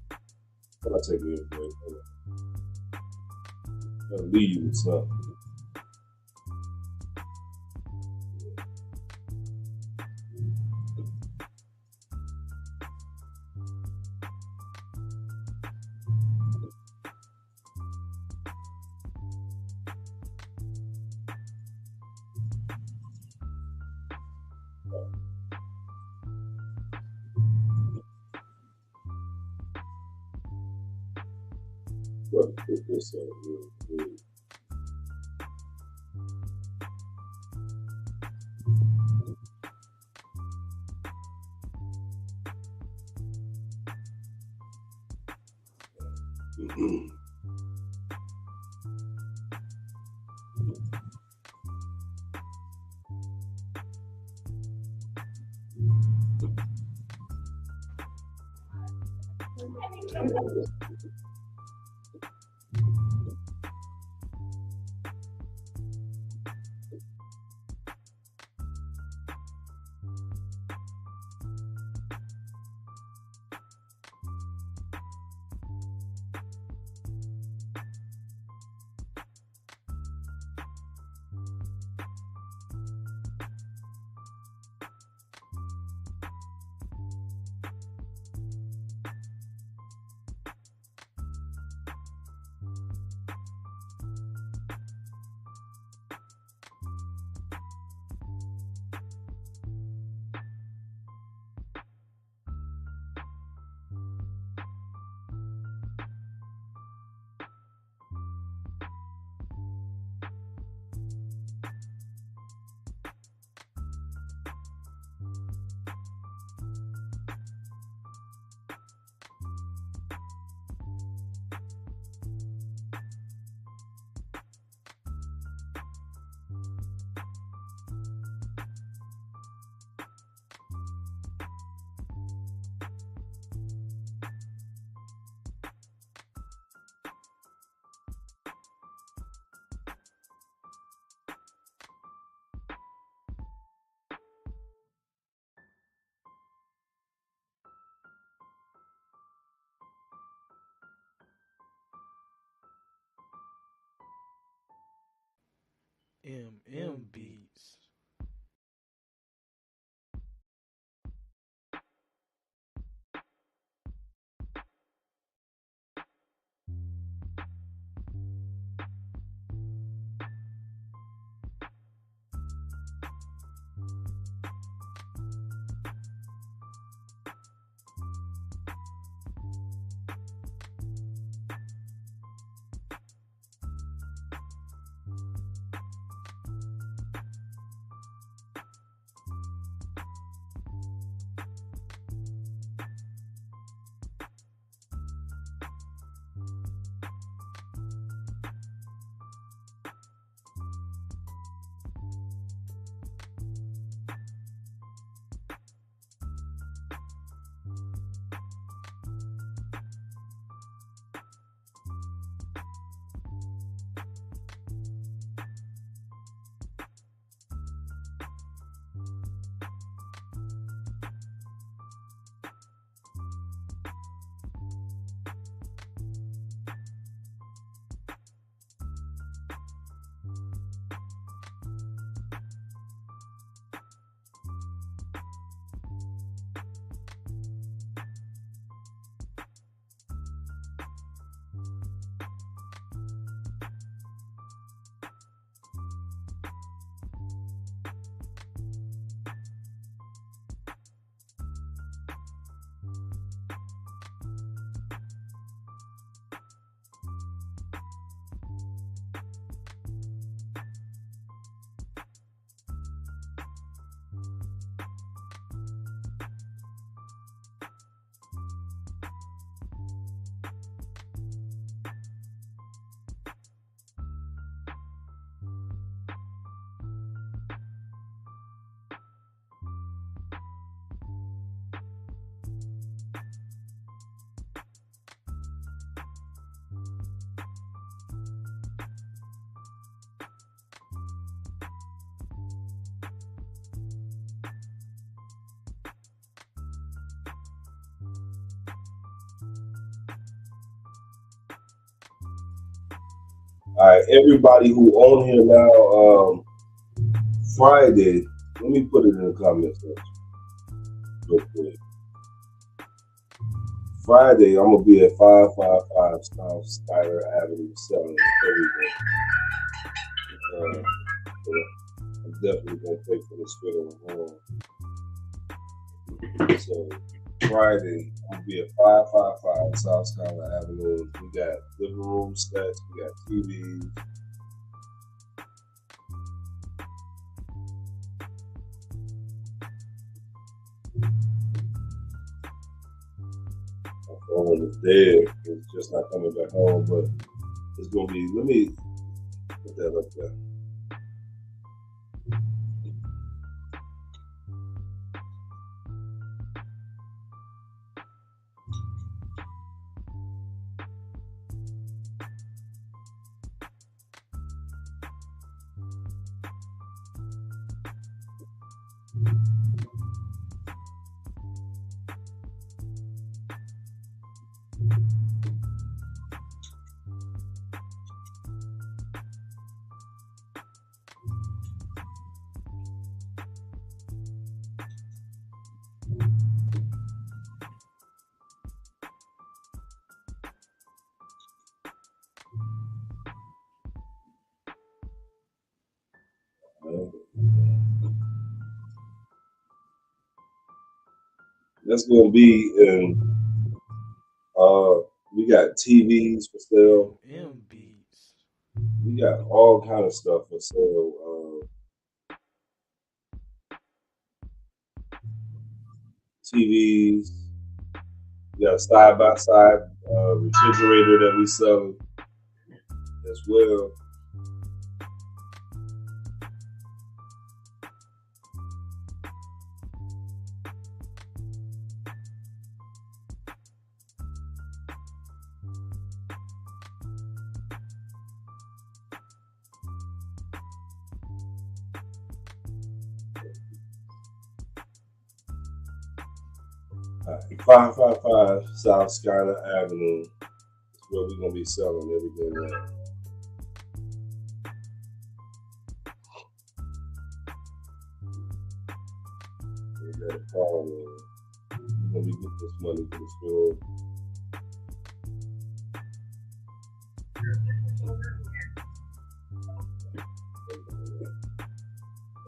How I take me a break? I'm gonna leave you with something. Let's put this up real quick. Beats. All right, everybody who on here now, Friday, let me put it in the comments section real quick. Friday, I'm gonna be at 555 South Skyler Avenue, selling everything. I'm definitely gonna pay for the spit on the horn. So Friday will be at 555 South Skyline Avenue. We got living room sets, we got TVs. My phone is dead. It's just not coming back home, but it's gonna be. Let me put that up there. That's gonna be in. We got TVs for sale. We got all kind of stuff for sale. TVs. We got a side by side refrigerator that we sell as well. All right, 555 South Skyline Avenue is where we're gonna be selling everything at. We got a call in. We're gonna be getting this money for the store.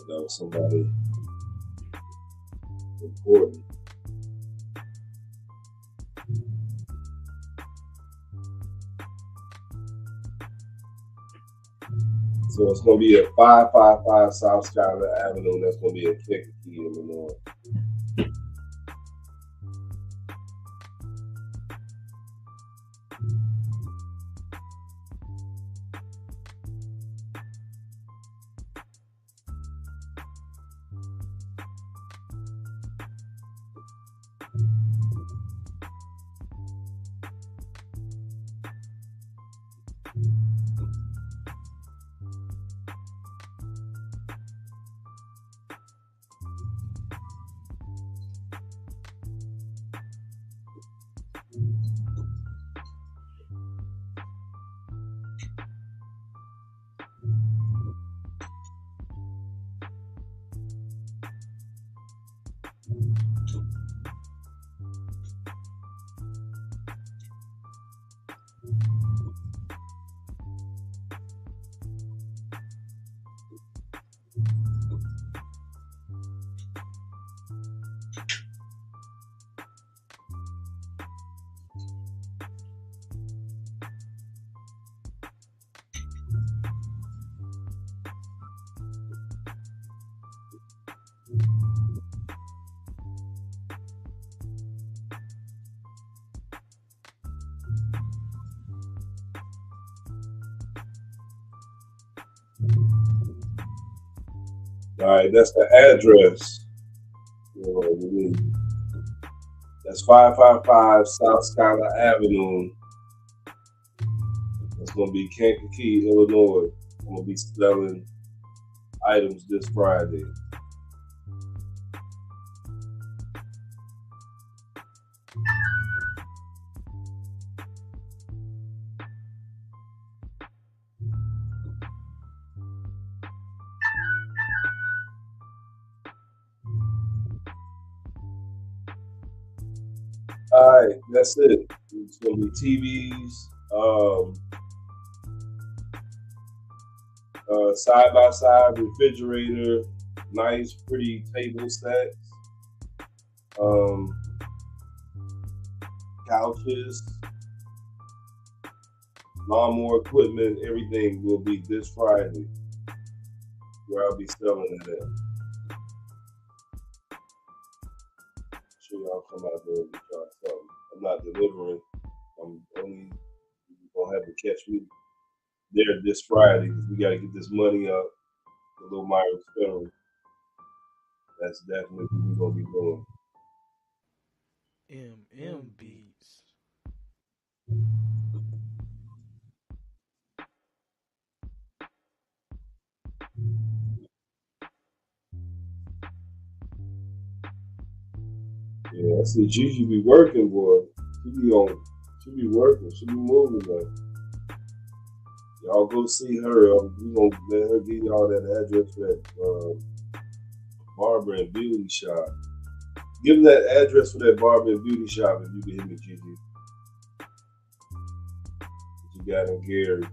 That was somebody important. So it's going to be at 555 South Skyline Avenue. That's going to be in Kankakee, Illinois. All right, that's the address. That's 555 South Skyline Avenue. That's going to be Kankakee, Illinois. I'm going to be selling items this Friday. All right, that's it. It's going to be TVs, side-by-side refrigerator, nice, pretty table sets. couches, lawnmower equipment, everything will be this Friday where I'll be selling it at. Sure y'all come out there and try something. I'm not delivering. I'm only gonna have to catch me there this Friday because we gotta get this money up for Lil Myron's funeral. That's definitely what we're gonna be doing. Beats. Yeah, I see Gigi be working, boy. She be working. She be moving, man. Y'all go see her. We gonna let her give y'all that address for that barber and beauty shop. Give them that address for that barber and beauty shop if you can hit me, Gigi. That you got in Gary.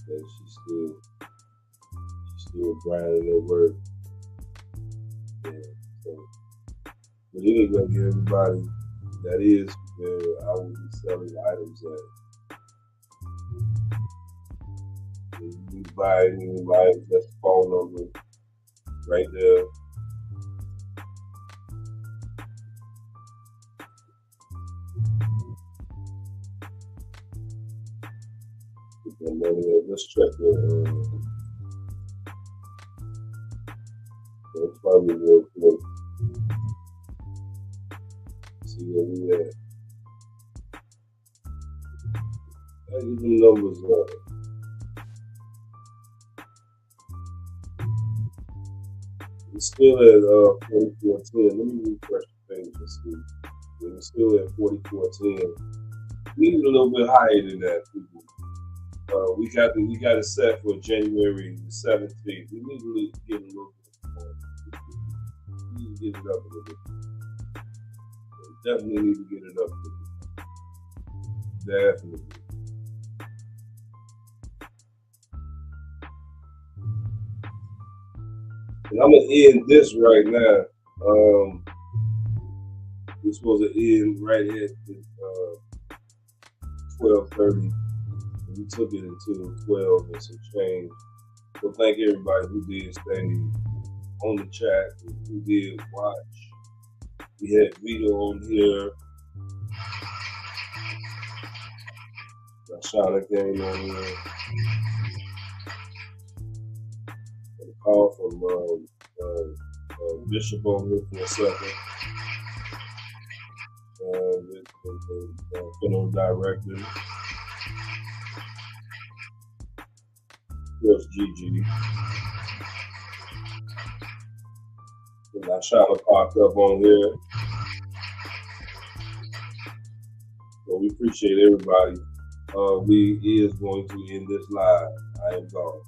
And she's still grinding at work. Yeah, so. But anyway, everybody, that is where I will be selling items at. If you need to buy any items, that's the phone number right there. Put that money in. Let's check the probably real quick. See where we at. I give them numbers up. We're still at 4410. Let me refresh the page and see. We're still at 4410. We need a little bit higher than that, people. We got it set for January the 17th. We need to get a little bit more. We need to get it up a little bit. We definitely need to get it up a little bit. Definitely. And I'm gonna end this right now. We're supposed to end right at 12:30. We took it until 12 and some change. So thank everybody who did stay on the chat, who did watch. We had Vito on here. Shauna came on here. Got a call from Bishop on here for a second. The funeral director. Of course, Gigi. And Shauna popped up on here. So we appreciate everybody. We is going to end this live. I am gone.